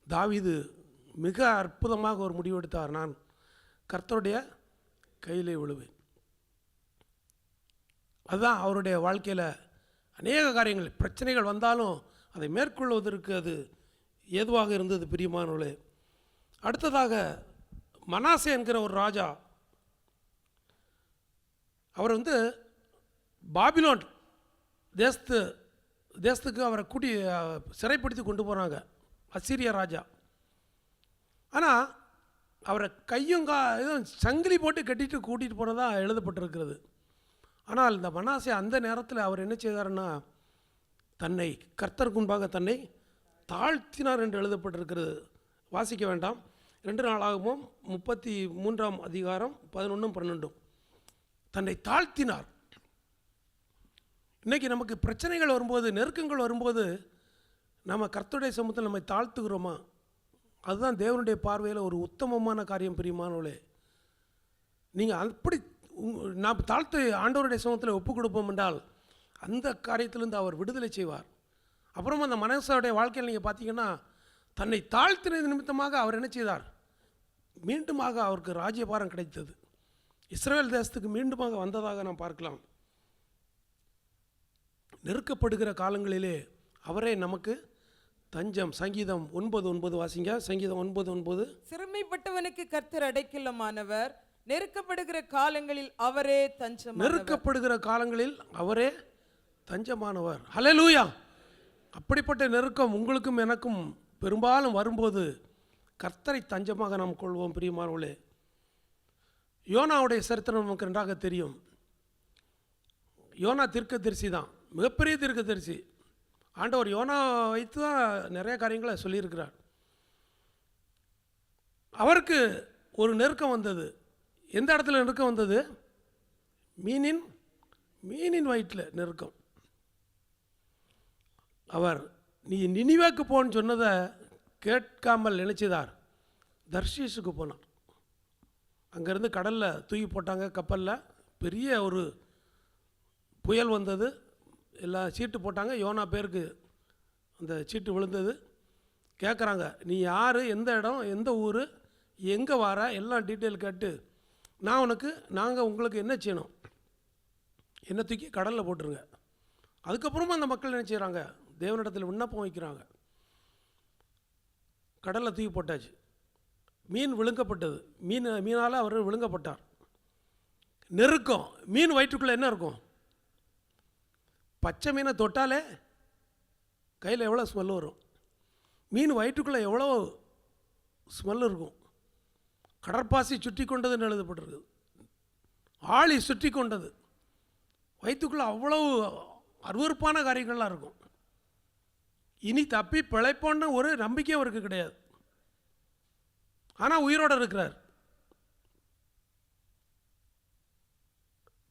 தாவீது மிக அற்புதமாக ஒரு முடிவெடுத்தார், நான் கர்த்தருடைய கையிலே விழுவேன். அதுதான் அவருடைய வாழ்க்கையில் அநேக காரியங்கள், பிரச்சனைகள் வந்தாலும் அதை மேற்கொள்வதற்கு அது ஏதுவாக இருந்தது. பிரியமானவர்களே, அடுத்ததாக மனாசே என்கிற ஒரு ராஜா, அவர் வந்து பாபிலோன் தேசத்துக்கு அவரை சிறைப்படுத்தி கொண்டு போகிறாங்க, அசீரிய ராஜா. ஆனால் அவரை கையும் சங்கிலி போட்டு கட்டிட்டு கூட்டிகிட்டு போனதாக எழுதப்பட்டிருக்கிறது. ஆனால் இந்த மனாசே அந்த நேரத்தில் அவர் என்ன செய்தார்னா, தன்னை கர்த்தருக்கு முன்பாக தன்னை தாழ்த்தினார் என்று எழுதப்பட்டிருக்கிறது. வாசிக்க வேண்டாம், 2 நாளாகவும் 33ஆம் அதிகாரம் 11, 12. தன்னை தாழ்த்தினார். இன்றைக்கி நமக்கு பிரச்சனைகள் வரும்போது, நெருக்கங்கள் வரும்போது நம்ம கர்த்தருடைய சமூகத்தில் நம்மை தாழ்த்துகிறோமா? அதுதான் தேவனுடைய பார்வையில் ஒரு உத்தமமான காரியம். பிரியமானவர்களே, நீங்கள் அப்படி நாம் தாழ்த்து ஆண்டவருடைய சமூகத்தில் ஒப்புக் கொடுப்போம் என்றால் அந்த காரியத்திலிருந்து அவர் விடுதலை செய்வார். அப்புறமா அந்த மனசாவுடைய வாழ்க்கையில் நீங்கள் பார்த்தீங்கன்னா, தன்னை தாழ்த்தினது நிமித்தமாக அவர் என்ன செய்தார், மீண்டுமாக அவருக்கு ராஜ்யபாரம் கிடைத்தது. இஸ்ரவேல் தேசத்துக்கு மீண்டுமாக வந்ததாக நாம் பார்க்கலாம். நெருக்கப்படுகிற காலங்களிலே அவரே நமக்கு தஞ்சம். சங்கீதம் 9:9 வாசிங்க. சங்கீதம் 9:9. சிறுமைப்பட்டவனுக்கு கர்த்தர் அடைக்கலமானவர், நெருக்கப்படுகிற காலங்களில் அவரே தஞ்சம். நெருக்கப்படுகிற காலங்களில் அவரே தஞ்சமானவர். ஹல்லேலூயா. அப்படிப்பட்ட நெருக்கம் உங்களுக்கும் எனக்கும் பெரும்பாலும் வரும்போது கர்த்தரை தஞ்சமாக நாம் கொள்வோம். பிரியமானவர்களே, யோனாவுடைய சரித்திரம் நமக்கு நன்றாக தெரியும். யோனா தீர்க்கதரிசி தான், மிகப்பெரிய தீர்க்கதரிசி. ஆண்டவர் யோனா வைத்து தான் நிறைய காரியங்களை சொல்லியிருக்கிறார். அவருக்கு ஒரு நெருக்கம் வந்தது. எந்த இடத்துல நெருக்கம் வந்தது? மீனின் வயிற்றில் நெருக்கம். அவர் நீ நினிவேக்கு போன்னு சொன்னதை கேட்காமல் நினைச்சிதார் தர்ஷீஸுக்கு போனார். அங்கேருந்து கடலில் தூக்கி போட்டாங்க. கப்பலில் பெரிய ஒரு புயல் வந்தது. எல்லாம் சீட்டு போட்டாங்க. யோனா பேருக்கு அந்த சீட்டு விழுந்தது. கேட்குறாங்க, நீ யார், எந்த இடம், எந்த ஊர், எங்கே வர, எல்லாம் டீட்டெயில் கேட்டு நாங்கள் உங்களுக்கு என்ன செய்யணும், என்ன தூக்கி கடலில் போட்டுருங்க. அதுக்கப்புறமா அந்த மக்கள் என்ன செய்கிறாங்க, தேவனிடத்தில் விண்ணப்பம் வைக்கிறாங்க. கடலில் தூக்கி போட்டாச்சு. மீன் விழுங்கப்பட்டது. மீனால் அவர் விழுங்கப்பட்டார். நெருக்கம். மீன் வயிற்றுக்குள்ளே என்ன இருக்கும்? பச்சை மீனை தொட்டாலே கையில் எவ்வளோ ஸ்மெல் வரும். மீன் வயிற்றுக்குள்ளே எவ்வளோ ஸ்மெல் இருக்கும். கடற்பாசி சுற்றி கொண்டதுன்னு எழுதப்பட்டிருக்குது. ஆழி சுற்றி கொண்டது. வயிற்றுக்குள்ளே அவ்வளோ அருவருப்பான காரியங்கள்லாம் இருக்கும். இனி தப்பி பிழைப்போன்னு ஒரு நம்பிக்கை அவருக்கு கிடையாது. ஆனால் உயிரோடு இருக்கிறார்.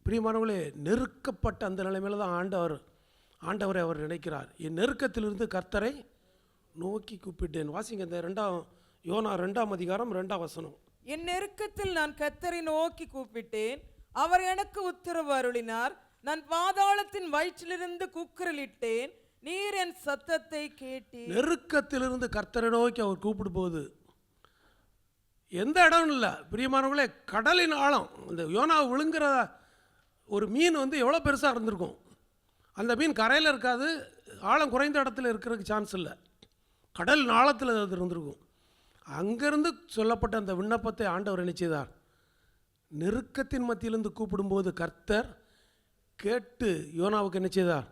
பிரியமானவர்களே, நெருக்கப்பட்ட அந்த நிலைமையில் தான் ஆண்டவரை அவர் நினைக்கிறார். என் நெருக்கத்திலிருந்து கர்த்தரை நோக்கி கூப்பிட்டேன். வாசிங்க இந்த யோனா 2ஆம் அதிகாரம் 2ஆம் வசனம். என் நெருக்கத்தில் நான் கர்த்தரை நோக்கி கூப்பிட்டேன், அவர் எனக்கு உத்தரவு அருளினார். நான் பாதாளத்தின் வயிற்றிலிருந்து கூக்குரலிட்டேன், நீர் என் சத்தத்தை கேட்டீர். நெருக்கத்திலிருந்து கர்த்தரை நோக்கி அவர் கூப்பிடும் போது எந்த இடம் இல்லை. பிரியமானவர்களே, கடலின் ஆழம். அந்த யோனாவை விழுங்குற ஒரு மீன் எவ்வளோ பெருசாக இருந்திருக்கும். அந்த மீன் கரையில் இருக்காது. ஆழம் குறைந்த இடத்துல இருக்கிறதுக்கு சான்ஸ் இல்லை. கடல் ஆழத்தில் அது இருந்திருக்கும். அங்கேருந்து சொல்லப்பட்ட அந்த விண்ணப்பத்தை ஆண்டவர் என்ன செய்தார்? நெருக்கத்தின் மத்தியிலிருந்து கூப்பிடும்போது கர்த்தர் கேட்டு யோனாவுக்கு என்ன செய்தார்?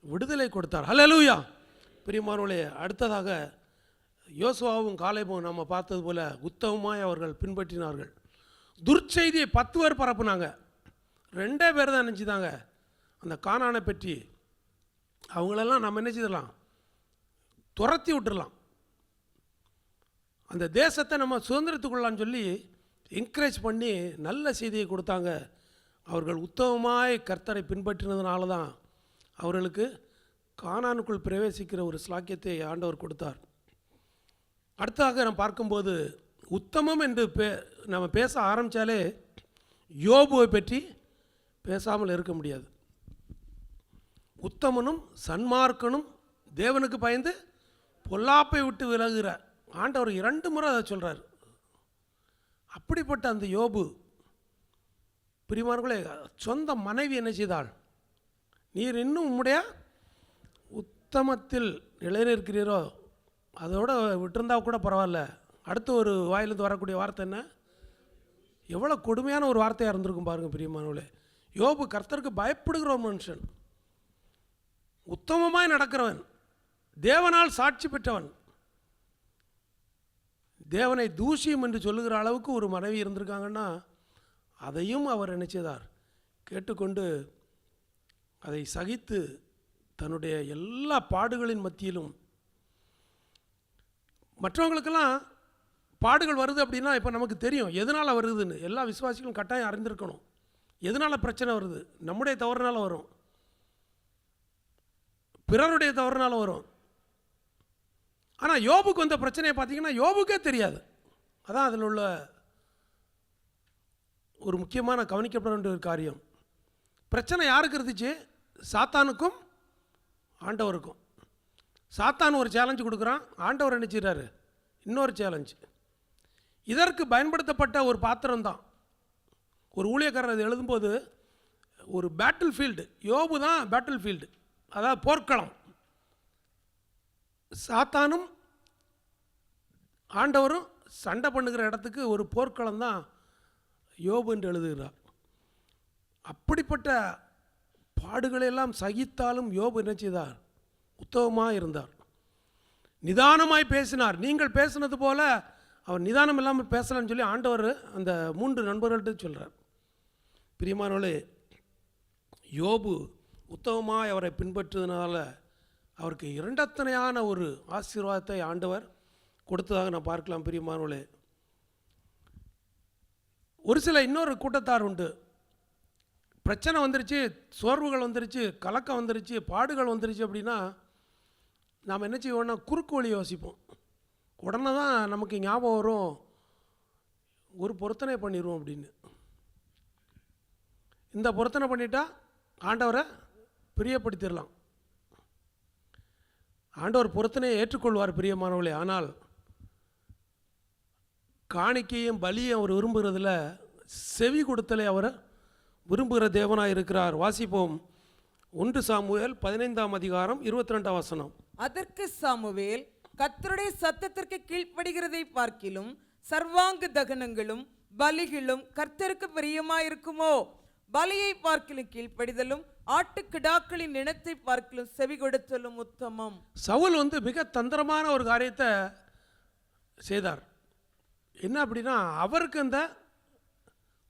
விடுதலை கொடுத்தார். ஹல்லேலூயா. பிரியமானவர்களே, அடுத்ததாக யோசுவாவும் காலேபும் நம்ம பார்த்தது போல உத்தமமாய் அவர்கள் பின்பற்றினார்கள். துர்ச்செய்தியை 10 பேர் பரப்புனாங்க. 2 பேர் தான் நினச்சிதாங்க அந்த கானானை பற்றி. அவங்களெல்லாம் நம்ம என்ன செய்யலாம்? துரத்தி விட்டுடலாம். அந்த தேசத்தை நம்ம சுதந்திரத்துக்குள்ளான்னு சொல்லி என்கரேஜ் பண்ணி நல்ல செய்தியை கொடுத்தாங்க. அவர்கள் உத்தமமாய் கர்த்தரை பின்பற்றினதுனால தான் அவர்களுக்கு கானானுக்குள் பிரவேசிக்கிற ஒரு ஸ்லாக்கியத்தை ஆண்டவர் கொடுத்தார். அடுத்ததாக நம்ம பார்க்கும்போது உத்தமம் என்று நம்ம பேச ஆரம்பித்தாலே யோபுவை பற்றி பேசாமல் இருக்க முடியாது. உத்தமனும் சன்மார்க்கனும் தேவனுக்கு பயந்து பொல்லாப்பை விட்டு விலகுகிறார். ஆண்டவர் 2 முறை அதை சொல்கிறார். அப்படிப்பட்ட அந்த யோபு, பிரியமானவர்களே, சொந்த மனைவி என்ன செய்தாள்? நீர் இன்னும் உம்முடைய உத்தமத்தில் நிலைநிற்கிறீரோ, அதோட விட்டுருந்தா கூட பரவாயில்ல. அடுத்து ஒரு வாயிலிருந்து வரக்கூடிய வார்த்தை என்ன? எவ்வளோ கொடுமையான ஒரு வார்த்தையாக இருந்திருக்கும் பாருங்கள் பிரியமானவர்களே. யோபு கர்த்தருக்கு பயப்படுகிற ஒரு மனுஷன், உத்தமமாய் நடக்கிறவன், தேவனால் சாட்சி பெற்றவன். தேவனை தூஷியம் என்று சொல்லுகிற அளவுக்கு ஒரு மனைவி இருந்திருக்காங்கன்னா அதையும் அவர் நினைச்சதார் கேட்டுக்கொண்டு அதை சகித்து தன்னுடைய எல்லா பாடுகளின் மத்தியிலும், மற்றவங்களுக்கெல்லாம் பாடுகள் வருது அப்படின்னா இப்போ நமக்கு தெரியும் எதனால் வருதுன்னு. எல்லா விசுவாசிகளும் கட்டாயம் அறிந்திருக்கணும் எதனால் பிரச்சனை வருது. நம்முடைய தவறுனால வரும், பிறருடைய தவறுனால வரும். ஆனால் யோபுக்கு வந்த பிரச்சனையை பார்த்தீங்கன்னா யோபுக்கே தெரியாது. அதான் அதில் உள்ள ஒரு முக்கியமான கவனிக்கப்பட வேண்டிய ஒரு காரியம். பிரச்சனை யாருக்கு இருந்துச்சு? சாத்தானுக்கும் ஆண்டவருக்கும். சாத்தான் ஒரு சேலஞ்சு கொடுக்குறான், ஆண்டவர் என்ன செய்கிறாரு? இன்னொரு சேலஞ்சு. இதற்கு பயன்படுத்தப்பட்ட ஒரு பாத்திரம் தான் ஒரு ஊழியக்காரர் அது எழுதும்போது ஒரு பேட்டில் ஃபீல்டு. யோபு தான் பேட்டில் ஃபீல்டு, அதாவது போர்க்களம். சாத்தானும் ஆண்டவரும் சண்டை பண்ணுகிற இடத்துக்கு ஒரு போர்க்களம் தான் யோபு என்று எழுதுகிறார். அப்படிப்பட்ட பாடுகளெல்லாம் சகித்தாலும் யோபு என்ன செய்தார்? உத்தமமாக இருந்தார், நிதானமாய் பேசினார். நீங்கள் பேசினது போல அவர் நிதானம் இல்லாமல் பேசலான்னு சொல்லி ஆண்டவர் அந்த 3 நண்பர்கள்ட்ட சொல்கிறார். பிரியமானவர்களே, யோபு உத்தமமாய் அவரை பின்பற்றுவதனால அவருக்கு இரண்டத்தனையான ஒரு ஆசீர்வாதத்தை ஆண்டவர் கொடுத்ததாக நான் பார்க்கலாம். பிரியமானவர்களே, ஒரு சில இன்னொரு கூட்டத்தார் உண்டு. பிரச்சனை வந்துருச்சு, சோர்வுகள் வந்துருச்சு, கலக்கம் வந்துருச்சு, பாடுகள் வந்துருச்சு அப்படின்னா நாம் என்ன செய்வோம்னா குறுக்கு வழி யோசிப்போம். உடனே தான் நமக்கு ஞாபகம் வரும், ஒரு பொருத்தனை பண்ணிடுவோம் அப்படின்னு. இந்த பொருத்தனை பண்ணிட்டா ஆண்டவரை பிரியப்படுத்திடலாம். ஆண்டவர் பொருத்தனையை ஏற்றுக்கொள்வார் பிரியமானவர்களே. ஆனால் காணிக்கையும் பலியும் அவர் விரும்புகிறதுல செவி கொடுத்தலை அவர் விரும்புகிற தேவனாக இருக்கிறார். வாசிப்போம் 1 சாமுவேல் 15ஆம் அதிகாரம் 22ஆம் வசனம். அதற்கு சாமுவேல், கர்த்தருடைய சத்தத்திற்கு கீழ்ப்படுகிறதை பார்க்கிலும் சர்வாங்க தகனங்களும் பலிகளும் கர்த்தருக்கு பிரியமாயிருக்குமோ? பலியை பார்க்கிலும் கீழ்ப்படிதலும் ஆட்டுக்கிடாக்களின் இனத்தை பார்க்கிலும் செவி கொடுத்தலும் உத்தமம். சவுல் மிக தந்திரமான ஒரு காரியத்தை செய்தார். என்ன அப்படின்னா, அவருக்கு அந்த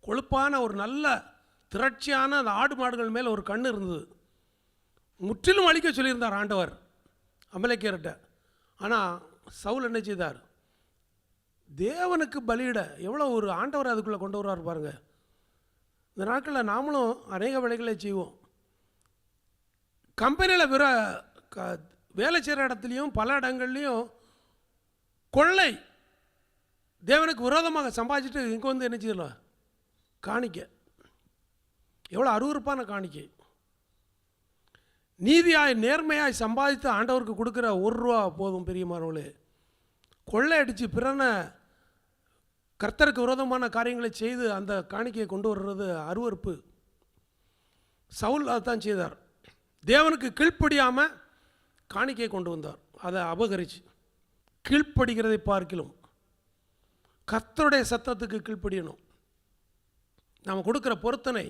கொழுப்பான ஒரு நல்ல திரட்சியான அந்த ஆடு மாடுகள் மேலே ஒரு கண் இருந்தது. முற்றிலும் அழிக்க சொல்லியிருந்தார் ஆண்டவர் அமலேக்கியர்கிட்ட. ஆனால் சவுல் என்ன செய்தார்? தேவனுக்கு பலியிட எவ்வளோ ஒரு ஆண்டவர் அதுக்குள்ளே கொண்டு வர்றாரு பாருங்க. இந்த நாட்களில் நாமளும் அநேக வேலைகளை செய்வோம். கம்பெனியில் வேலை செய்கிற இடத்துலையும் பல இடங்கள்லையும் கொள்ளை தேவனுக்கு விரோதமாக சம்பாதிச்சுட்டு இங்கே என்ன செய்யலாம்? காணிக்க. எவ்வளோ அருவருப்பான காணிக்கை. நீதியாய் நேர்மையாய் சம்பாதித்து ஆண்டவருக்கு கொடுக்குற 1 ரூபா போதும் பெரியமானவர்களே. கொள்ளை அடித்து பிறனை கர்த்தருக்கு விரோதமான காரியங்களை செய்து அந்த காணிக்கையை கொண்டு வர்றது அருவருப்பு. சவுல் அதைத்தான் செய்தார். தேவனுக்கு கீழ்ப்படியாமல் காணிக்கையை கொண்டு வந்தார். அதை அபகரிச்சு. கீழ்ப்படுகிறதை பார்க்கிலும் கர்த்தருடைய சத்தத்துக்கு கீழ்ப்படியணும். நாம் கொடுக்குற பொருத்தனை,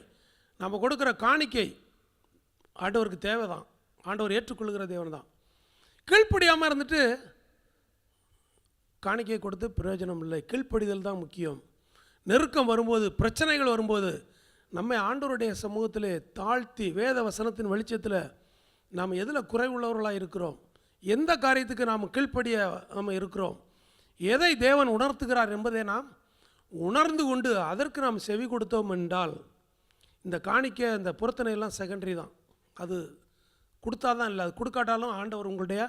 நம்ம கொடுக்குற காணிக்கை ஆண்டவருக்கு தேவைதான். ஆண்டவர் ஏற்றுக்கொள்கிற தேவன் தான். கீழ்ப்படியாமல் இருந்துட்டு காணிக்கை கொடுத்து பிரயோஜனம் இல்லை. கீழ்ப்படிதல் தான் முக்கியம். நெருக்கம் வரும்போது, பிரச்சனைகள் வரும்போது நம்மை ஆண்டவருடைய சமூகத்திலே தாழ்த்தி வேத வசனத்தின் வெளிச்சத்தில் நாம் எதில் குறைவுள்ளவர்களாக இருக்கிறோம், எந்த காரியத்துக்கு நாம் கீழ்ப்படிய நாம் இருக்கிறோம், எதை தேவன் உணர்த்துகிறார் என்பதை நாம் உணர்ந்து கொண்டு அதற்கு நாம் செவி கொடுத்தோம் என்றால் இந்த காணிக்கை, இந்த பொருத்தனை எல்லாம் செகண்டரி தான். அது கொடுத்தா தான் இல்லை, அது கொடுக்காட்டாலும் ஆண்டவர் உங்களுடைய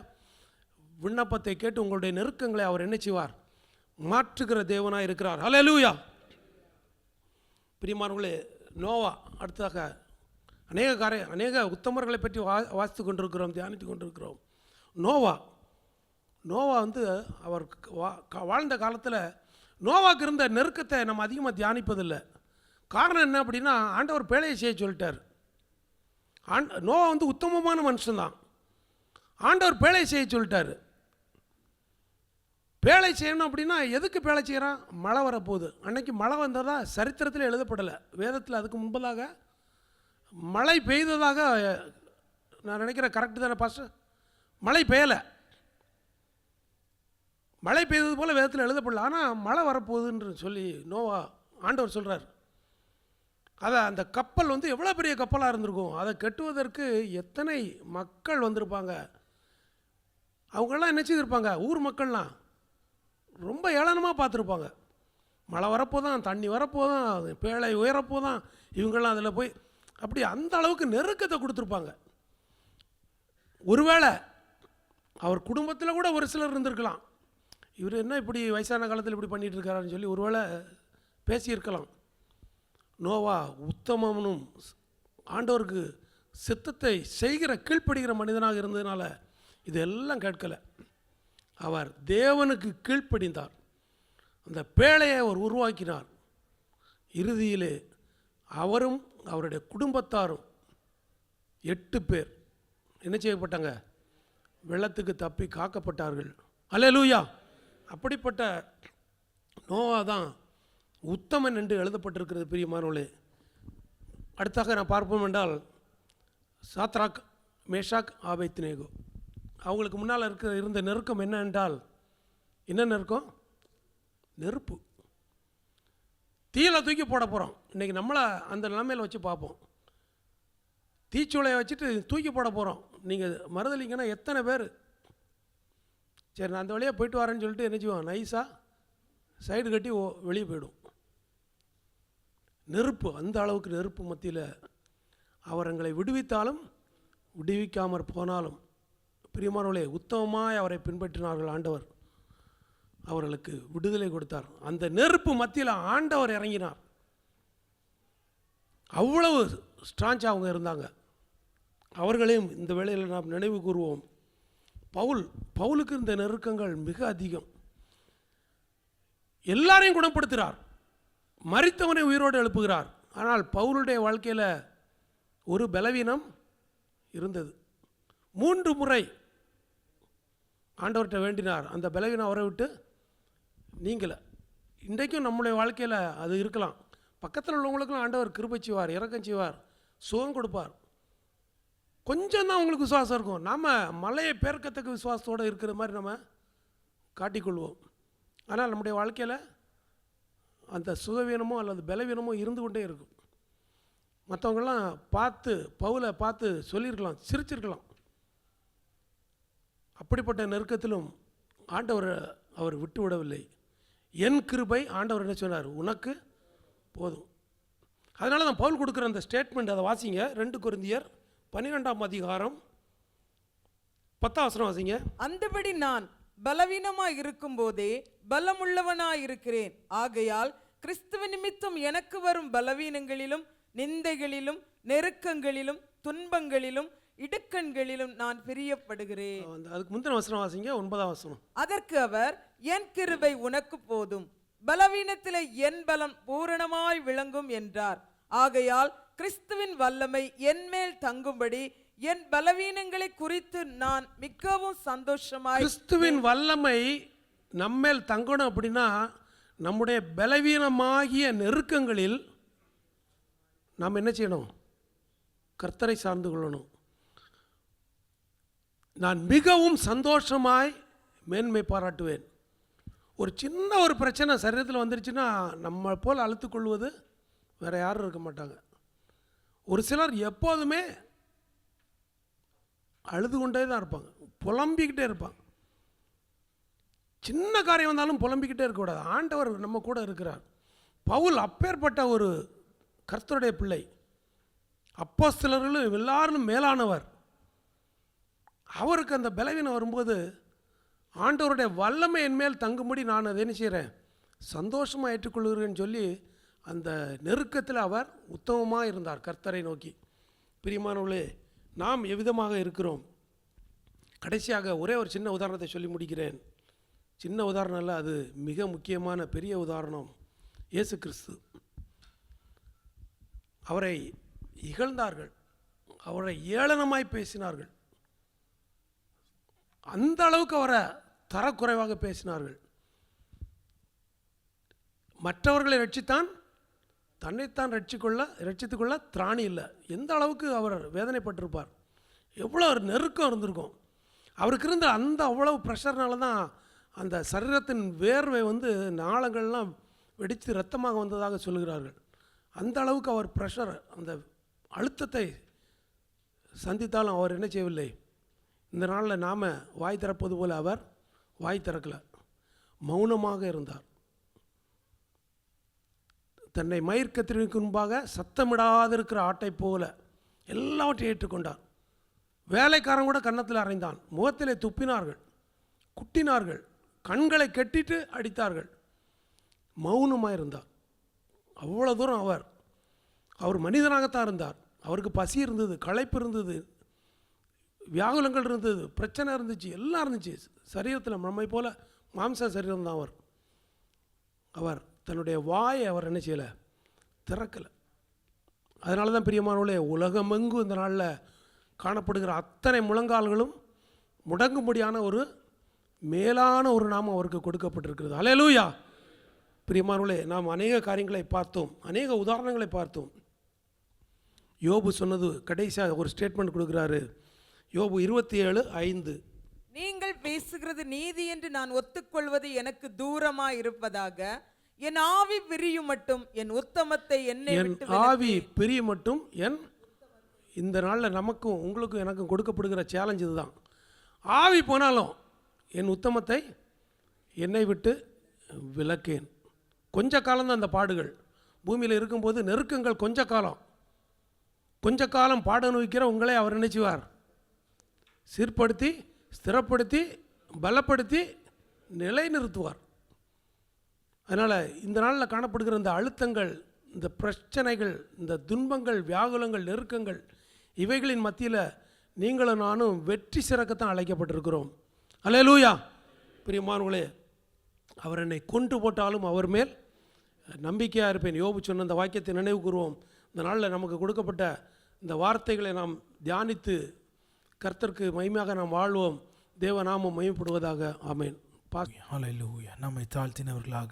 விண்ணப்பத்தை கேட்டு உங்களுடைய நெருக்கங்களை அவர் என்ன செய்வார்? மாற்றுகிற தேவனாக இருக்கிறார். ஹல்லேலூயா. பிரியமானவர்களே, நோவா அடுத்ததாக அநேக உத்தமர்களை பற்றி வாசித்து கொண்டிருக்கிறோம், தியானித்து கொண்டிருக்கிறோம். நோவா அவர் வாழ்ந்த காலத்தில் நோவாக்கு இருந்த நெருக்கத்தை நம்ம அதிகமாக தியானிப்பதில்லை. காரணம் என்ன அப்படின்னா, ஆண்டவர் பேழையை செய்ய சொல்லிட்டார். நோவா உத்தமமான மனுஷன்தான். ஆண்டவர் பேழை செய்ய சொல்லிட்டார். பேழை செய்யணும் அப்படின்னா எதுக்கு பேழை செய்கிறான்? மழை வரப்போகுது. அன்னைக்கு மழை வந்ததா சரித்திரத்தில் எழுதப்படலை. வேதத்தில் அதுக்கு முன்பதாக மழை பெய்ததாக நான் நினைக்கிறேன். கரெக்டு தானே பாஸ்டர்? மழை பெய்யலை. மழை பெய்தது போல் வேதத்தில் எழுதப்படல. ஆனால் மழை வரப்போகுதுன்னு சொல்லி நோவா ஆண்டவர் சொல்கிறார். அதை அந்த கப்பல் எவ்வளோ பெரிய கப்பலாக இருந்திருக்கும். அதை கட்டுவதற்கு எத்தனை மக்கள் வந்திருப்பாங்க. அவங்களாம் என்ன செய்திருப்பாங்க? ஊர் மக்கள்லாம் ரொம்ப ஏளனமாக பார்த்துருப்பாங்க. மழை வரப்போதான், தண்ணி வரப்போதான், பேழை உயரப்போதான், இவங்கெல்லாம் அதில் போய் அப்படி அந்த அளவுக்கு நெருக்கத்தை கொடுத்துருப்பாங்க. ஒருவேளை அவர் குடும்பத்தில் கூட ஒரு சிலர் இருந்திருக்கலாம். இவர் என்ன இப்படி வயசான காலத்தில் இப்படி பண்ணிகிட்டு இருக்காருன்னு சொல்லி ஒருவேளை பேசியிருக்கலாம். நோவா உத்தமனும் ஆண்டவருக்கு சித்தத்தை செய்கிற கீழ்ப்படுகிற மனிதனாக இருந்ததுனால இதெல்லாம் கேட்கலை. அவர் தேவனுக்கு கீழ்ப்படிந்தார். அந்த பேழையை அவர் உருவாக்கினார். இறுதியிலே அவரும் அவருடைய குடும்பத்தாரும் 8 பேர் என்ன செய்யப்பட்டாங்க? வெள்ளத்துக்கு தப்பி காக்கப்பட்டார்கள். அல்லேலூயா. அப்படிப்பட்ட நோவா தான் உத்தமன் என்று எழுதப்பட்டிருக்கிறது பிரியமானவர்களே. அடுத்தாக நான் பார்ப்போம் என்றால் சாத்ராக், மேஷாக், ஆபேத்நேகோ. அவங்களுக்கு முன்னால் இருந்த நெருக்கம் என்ன என்றால், என்ன நெருக்கம்? நெருப்பு. தீயில தூக்கி போட போகிறோம். இன்றைக்கி நம்மளை அந்த நிலைமையில் வச்சு பார்ப்போம். தீச்சூளையை வச்சுட்டு தூக்கி போட போகிறோம். நீங்கள் மறுதலிங்கன்னா எத்தனை பேர் சரி நான் அந்த வழியாக போயிட்டு வரேன்னு சொல்லிட்டு என்ன செய்வோம்? நைஸாக சைடு கட்டி வெளியே போயிடும். நெருப்பு, அந்த அளவுக்கு நெருப்பு மத்தியில் அவர் எங்களை விடுவித்தாலும் விடுவிக்காமற் போனாலும் பிரியமானவர்களே, உத்தமமாய் அவரை பின்பற்றினார்கள். ஆண்டவர் அவர்களுக்கு விடுதலை கொடுத்தார். அந்த நெருப்பு மத்தியில் ஆண்டவர் இறங்கினார். அவ்வளவு ஸ்ட்ராங்காக அவங்க இருந்தாங்க. அவர்களையும் இந்த வேளையில் நாம் நினைவு கூறுவோம். பவுலுக்கு இந்த நெருக்கங்கள் மிக அதிகம். எல்லாரையும் குணப்படுத்துகிறார், மரித்தவனை உயிரோடு எழுப்புகிறார். ஆனால் பவுலுடைய வாழ்க்கையில் ஒரு பலவீனம் இருந்தது. 3 முறை ஆண்டவர்கிட்ட வேண்டினார். அந்த பலவீனம் அவரை விட்டு நீங்கலை. இன்றைக்கும் நம்முடைய வாழ்க்கையில் அது இருக்கலாம். பக்கத்தில் உள்ளவங்களுக்கெல்லாம் ஆண்டவர் கிருபை செய்வார், இரக்கம் செய்வார், சுகம் கொடுப்பார். கொஞ்சம் தான் உங்களுக்கு விசுவாசம் இருக்கும். நாம் மலையை பேர்க்கத்தக்க விசுவாசத்தோடு இருக்கிற மாதிரி நம்ம காட்டிக்கொள்வோம். ஆனால் நம்முடைய வாழ்க்கையில் அந்த சுகவீனமோ அல்லது பலவீனமோ இருந்து கொண்டே இருக்கும். மற்றவங்கெல்லாம் பவுலை பார்த்து சொல்லியிருக்கலாம், சிரிச்சிருக்கலாம். அப்படிப்பட்ட நெருக்கத்திலும் அவர் விட்டு விடவில்லை. என் கிருபை, ஆண்டவர் என்ன சொன்னார், உனக்கு போதும். அதனால தான் பவுல் கொடுக்குற அந்த ஸ்டேட்மெண்ட், அதை வாசிங்க. 2 கொரிந்தியர் 12ஆம் அதிகாரம் 10ஆம் வசனம் வாசிங்க. அந்தபடி நான் பலவீனமாய் இருக்கும் போதே பலமுள்ளவனாய் இருக்கிறேன். ஆகையால் கிறிஸ்துவ நிமித்தம் எனக்கு வரும் பலவீனங்களிலும் நிந்தைகளிலும் நெருக்கங்களிலும் துன்பங்களிலும் இடுக்கண்களிலும் நான் பிரியப்படுகிறேன். அதுக்கு முந்தின வசனம் வாசிங்க, 9ஆம் வசனம். அதற்கு அவர், என் கிருபை உனக்கு போதும், பலவீனத்திலே என் பலம் பூரணமாய் விளங்கும் என்றார். ஆகையால் கிறிஸ்துவின் வல்லமை என் மேல் தங்கும்படி என் பலவீனங்களை குறித்து நான் மிகவும் சந்தோஷமாய். கிறிஸ்துவின் வல்லமை நம்மேல் தங்கணும் அப்படின்னா நம்முடைய பலவீனமாகிய நெருக்கங்களில் நாம் என்ன செய்யணும், கர்த்தரை சார்ந்து கொள்ளணும். நான் மிகவும் சந்தோஷமாய் மேன்மை பாராட்டுவேன். ஒரு சின்ன ஒரு பிரச்சனை சரீரத்தில் வந்துருச்சுன்னா நம்ம போல் அழுத்துக்கொள்வது வேறு யாரும் இருக்க மாட்டாங்க. ஒரு சிலர் எப்போதுமே அழுது கொண்டே தான் இருப்பாங்க, புலம்பிக்கிட்டே இருப்பாங்க. சின்ன காரியம் வந்தாலும் புலம்பிக்கிட்டே இருக்கக்கூடாது. ஆண்டவர் நம்ம கூட இருக்கிறார். பவுல் அப்பேற்பட்ட ஒரு கர்த்தருடைய பிள்ளை. அப்போஸ்தலர்களும் எல்லாரும் மேலானவர். அவருக்கு அந்த பலவீனம் வரும்போது ஆண்டவருடைய வல்லமை என் மேல் தங்கும்படி நான் அதை என்ன செய்கிறேன், சந்தோஷமாக ஏற்றுக்கொள்கிறேன்னு சொல்லி அந்த நெருக்கத்தில் அவர் உத்தமமாக இருந்தார் கர்த்தரை நோக்கி. பிரியமானவர்களே, நாம் எவ்விதமாக இருக்கிறோம்? கடைசியாக ஒரே ஒரு சின்ன உதாரணத்தை சொல்லி முடிக்கிறேன். சின்ன உதாரணம் இல்லை, அது மிக முக்கியமான பெரிய உதாரணம். இயேசு கிறிஸ்து. அவரை இகழ்ந்தார்கள், அவரை ஏளனமாய் பேசினார்கள், அந்த அளவுக்கு அவரை தரக்குறைவாக பேசினார்கள். மற்றவர்களை ரட்சித்தான், தன்னைத்தான் ரட்சித்துக்கொள்ள திராணி இல்லை. எந்த அளவுக்கு அவர் வேதனைப்பட்டிருப்பார், எவ்வளோ ஒரு நெருக்கம் இருந்திருக்கும் அவருக்கு. இருந்த அந்த அவ்வளவு ப்ரெஷர்னால தான் அந்த சரீரத்தின் வேர்வை நாளங்கள்லாம் வெடித்து இரத்தமாக வந்ததாக சொல்லுகிறார்கள். அந்த அளவுக்கு அவர் ப்ரெஷர், அந்த அழுத்தத்தை சந்தித்தாலும் அவர் என்ன செய்யவில்லை. இந்த நாளில் நாம் வாய் திறப்பது போல் அவர் வாய் திறக்கலை, மௌனமாக இருந்தார். தன்னை மயிர்கத்திற்கு முன்பாக சத்தமிடாதிருக்கிற ஆட்டை போல எல்லாவற்றையும் ஏற்றுக்கொண்டார். வேலைக்காரன் கூட கன்னத்தில் அறைந்தான், முகத்திலே துப்பினார்கள், குட்டினார்கள், கண்களை கட்டிட்டு அடித்தார்கள். மௌனமாக இருந்தார். அவ்வளோ தூரம் அவர் மனிதனாகத்தான் இருந்தார். அவருக்கு பசி இருந்தது, களைப்பு இருந்தது, வியாகுலங்கள் இருந்தது, பிரச்சனை இருந்துச்சு, எல்லாம் இருந்துச்சு சரீரத்தில். நம்மை போல மாம்ச சரீரம் தான் அவர் தன்னுடைய வாயை அவர் என்ன செய்யலை, திறக்கலை. அதனால தான் பிரியமானவர்களே, உலகமெங்கும் இந்த நாளில் காணப்படுகிற அத்தனை முழங்கால்களும் முடங்கும்படியான ஒரு மேலான ஒரு நாமம் அவருக்கு கொடுக்கப்பட்டிருக்கிறது. அல்லேலூயா. பிரியமானவர்களே, நாம் அநேக காரியங்களை பார்த்தோம், அநேக உதாரணங்களை பார்த்தோம். யோபு சொன்னது கடைசியாக ஒரு ஸ்டேட்மெண்ட் கொடுக்குறாரு. யோபு 27:5. நீங்கள் பேசுகிறது நீதி என்று நான் ஒத்துக்கொள்வது எனக்கு தூரமாய் இருப்பதாக, என் ஆவி பிரியும் மட்டும் என் உத்தமத்தை என்னை விட்டு ஆவி பிரியும் மட்டும் இந்த நாளில் நமக்கும் உங்களுக்கும் எனக்கும் கொடுக்கப்படுகிற சேலஞ்ச் இதுதான். ஆவி போனாலும் என் உத்தமத்தை என்னை விட்டு விலக்கேன். கொஞ்ச காலம்தான் அந்த பாடுகள். பூமியில் இருக்கும்போது நெருக்கங்கள் கொஞ்ச காலம் பாட அனுபவிக்கிற உங்களை அவர் நினைச்சுவார், சீர்படுத்தி ஸ்திரப்படுத்தி பலப்படுத்தி நிலைநிறுத்துவார். அதனால் இந்த நாளில் காணப்படுகிற இந்த அழுத்தங்கள், இந்த பிரச்சனைகள், இந்த துன்பங்கள், வியாகுலங்கள், நெருக்கங்கள், இவைகளின் மத்தியில் நீங்களும் நானும் வெற்றி சிறக்கத்தான் அழைக்கப்பட்டிருக்கிறோம். அல்லேலூயா. பிரியமானவர்களே, அவர் என்னை கொன்று போட்டாலும் அவர் மேல் நம்பிக்கையாக இருப்பேன். யோபு சொன்ன இந்த வாக்கியத்தை நினைவு கூறுவோம். இந்த நாளில் நமக்கு கொடுக்கப்பட்ட இந்த வார்த்தைகளை நாம் தியானித்து கர்த்தருக்கு மகிமையாக நாம் வாழ்வோம். தேவநாமம் மகிமைப்படுவதாக. ஆமென். ஹல்லேலூயா. நம்மை தாழ்த்தினவர்களாக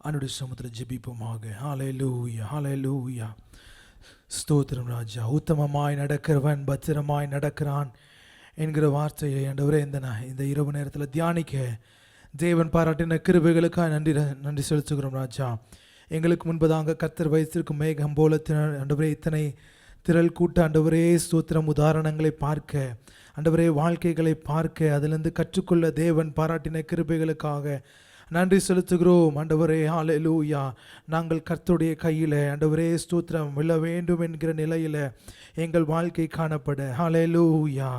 அவருடைய சமுத்திரம் ஜெபிப்போமாக. ஹல்லேலூயா, ஹல்லேலூயா. ஸ்தோத்திரம் ராஜா. உத்தமமாய் நடக்கிறவன் பத்திரமாய் நடக்கிறான் என்கிற வார்த்தையை ஆண்டவரே இந்த இரவு நேரத்தில் தியானிக்க தேவன் பாராட்டின கிருபைகளுக்காக நன்றி செலுத்துகிறோம் ராஜா. எங்களுக்கு முன்பதாக கர்த்தர் வைத்திருக்கும் மேகம் போல ஆண்டவரே இத்தனை திரள் கூட்ட ஆண்டவரே ஸ்தோத்திரம் உதாரணங்களை பார்க்க, ஆண்டவரே வாழ்க்கைகளை பார்க்க, அதிலிருந்து கற்றுக்கொள்ள தேவன் பாராட்டின கிருபைகளுக்காக நன்றி செலுத்துகிறோம் ஆண்டவரே. ஹல்லேலூயா. நாங்கள் கர்த்தருடைய கையில் ஆண்டவரே ஸ்தோத்திரம் விழ வேண்டும் என்கிற நிலையில் எங்கள் வாழ்க்கை காணப்பட. ஹல்லேலூயா,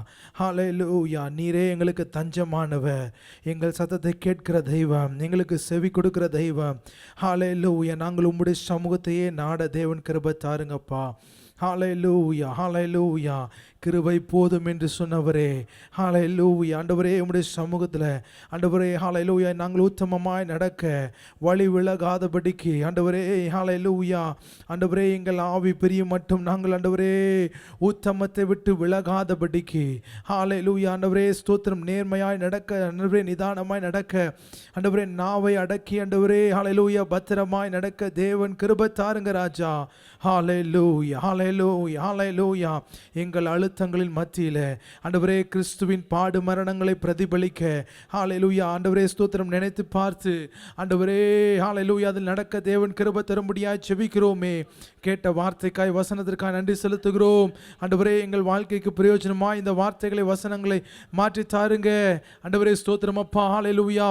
ஹல்லேலூயா. நீரே எங்களுக்கு தஞ்சமானவர், எங்கள் சத்தத்தை கேட்கிற தெய்வம், எங்களுக்கு செவி கொடுக்கிற தெய்வம். ஹல்லேலூயா. நாங்கள் உம்முடைய சமூகத்தையே நாட தேவன் கிருபை தாருங்கப்பா. ஹல்லேலூயா, ஹல்லேலூயா. கிருபை போதும் என்று சொன்னவரே, ஹல்லேலூயா. ஆண்டவரே உம்முடைய சமூகத்தில் ஆண்டவரே ஹல்லேலூயா நாங்கள் உத்தமமாய் நடக்க வழி விலகாதபடிக்கு ஆண்டவரே ஹல்லேலூயா ஆண்டவரே எங்கள் ஆவி பிரியும் மட்டும் நாங்கள் ஆண்டவரே உத்தமத்தை விட்டு விலகாதபடிக்கு ஹல்லேலூயா ஆண்டவரே ஸ்தோத்திரம் நேர்மையாய் நடக்க, ஆண்டவரே நிதானமாய் நடக்க, ஆண்டவரே நாவை அடக்கி ஆண்டவரே ஹல்லேலூயா பத்திரமாய் நடக்க தேவன் கிருபை தாருங்க ராஜா. ஹல்லேலூயா, ஹல்லேலூயா, ஹல்லேலூயா. எங்கள் அழுத்தங்களின் மத்தியில் ஆண்டவரே கிறிஸ்துவின் பாடு மரணங்களை பிரதிபலிக்க ஹல்லேலூயா ஆண்டவரே ஸ்தோத்திரம் நினைத்து பார்த்து ஆண்டவரே ஹல்லேலூயா அதில் நடக்க தேவன் கிருபை தரும்படியாய் செபிக்கிறோமே. கேட்ட வார்த்தைக்காய் வசனத்திற்காக நன்றி செலுத்துகிறோம் ஆண்டவரே. எங்கள் வாழ்க்கைக்கு பிரயோஜனமாய் இந்த வார்த்தைகளை வசனங்களை மாற்றி தாருங்க ஆண்டவரே ஸ்தோத்திரம் அப்பா. ஹல்லேலூயா.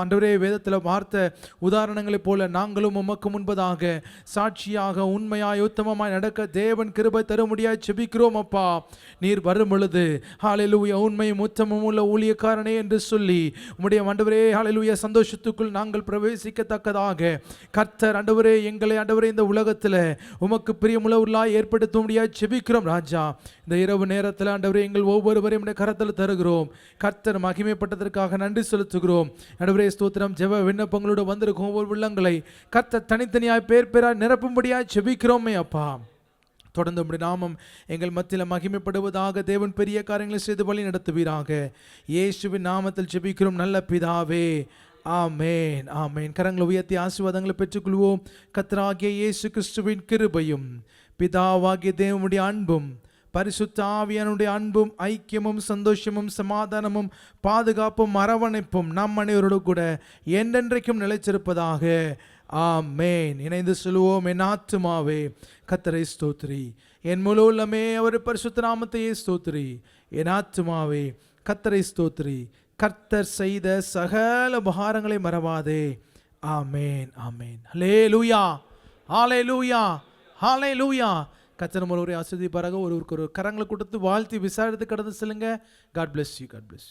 ஆண்டவரே வேதத்தில் வார்த்தை உதாரணங்களைப் போல நாங்களும் உமக்கு முன்பதாக சாட்சியாக உண்மையாய் உத்தமமாய் நடக்க தேவன் கிருபை தரும்படியாய் செபிக்கிறோம் அப்பா. நீர் வரும் பொழுது ஹல்லேலூயா உண்மையும் உத்தமமும் உள்ள ஊழியக்காரனே என்று சொல்லி உம்முடைய ஆண்டவரே ஹல்லேலூயா சந்தோஷத்துக்குள் நாங்கள் பிரவேசிக்கத்தக்கதாக கர்த்தர் ஆண்டவரே எங்களை ஆண்டவரே இந்த உலகத்தில் உமக்கு பிரியமுள்ளவர்களாய் ஏற்படுத்த முடியாது செபிக்கிறோம் ராஜா. இந்த இரவு நேரத்தில் ஆண்டவரே எங்கள் ஒவ்வொருவரையும் கரத்தில் தருகிறோம். கர்த்தர் மகிமைப்பட்டதற்காக நன்றி செலுத்துகிறோம் ஆண்டவரே ஸ்தோத்திரம். ஜெப விண்ணப்பங்களோடு வந்திருக்கும் ஒவ்வொரு உள்ளங்களை கர்த்தர் தனித்தனியாய் பேர் பேராய் நிரப்பும்படியாய் செபிக்கிறோமே அப்பா. தொடர்ந்து உம்முடைய நாமம் எங்கள் மத்தியில் மகிமைப்படுவதாக. தேவன் பெரிய காரியங்களை செய்து வழி நடத்துவீராக. இயேசுவின் நாமத்தில் ஜெபிக்கிறோம் நல்ல பிதாவே. ஆமேன், ஆமேன். கரங்களை உயர்த்தி ஆசீர்வாதங்களை பெற்றுக்கொள்வோம். கர்த்தராகிய இயேசு கிறிஸ்துவின் கிருபையும் பிதாவாகிய தேவனுடைய அன்பும் பரிசுத்த ஆவியானுடைய அன்பும் ஐக்கியமும் சந்தோஷமும் சமாதானமும் பாதுகாப்பும் அரவணைப்பும் நம் அனைவரோடு கூட என்றென்றைக்கும் நிலைச்சிருப்பதாக. ஆமேன். இணைந்து சொல்லுவோம். என் ஆத்துமாவே கர்த்தரை ஸ்தோத்திரி, என் முழு உள்ளமே அவர் பரிசுத்த நாமத்தையே ஸ்தோத்திரி. என் ஆத்துமாவே கர்த்தரை ஸ்தோத்திரி, கர்த்தர் செய்த சகல உபகாரங்களை மறவாதே. ஆமேன், ஆமேன். ஹல்லேலூயா, ஹல்லேலூயா, ஹல்லேலூயா. கர்த்தர் ஒருவரை ஆசீர்வதிப்பாராக. ஒருவருக்கு ஒரு கரங்களை கொடுத்து வாழ்த்தி விசாரித்து கடந்து செல்லுங்க. God bless you, God bless you.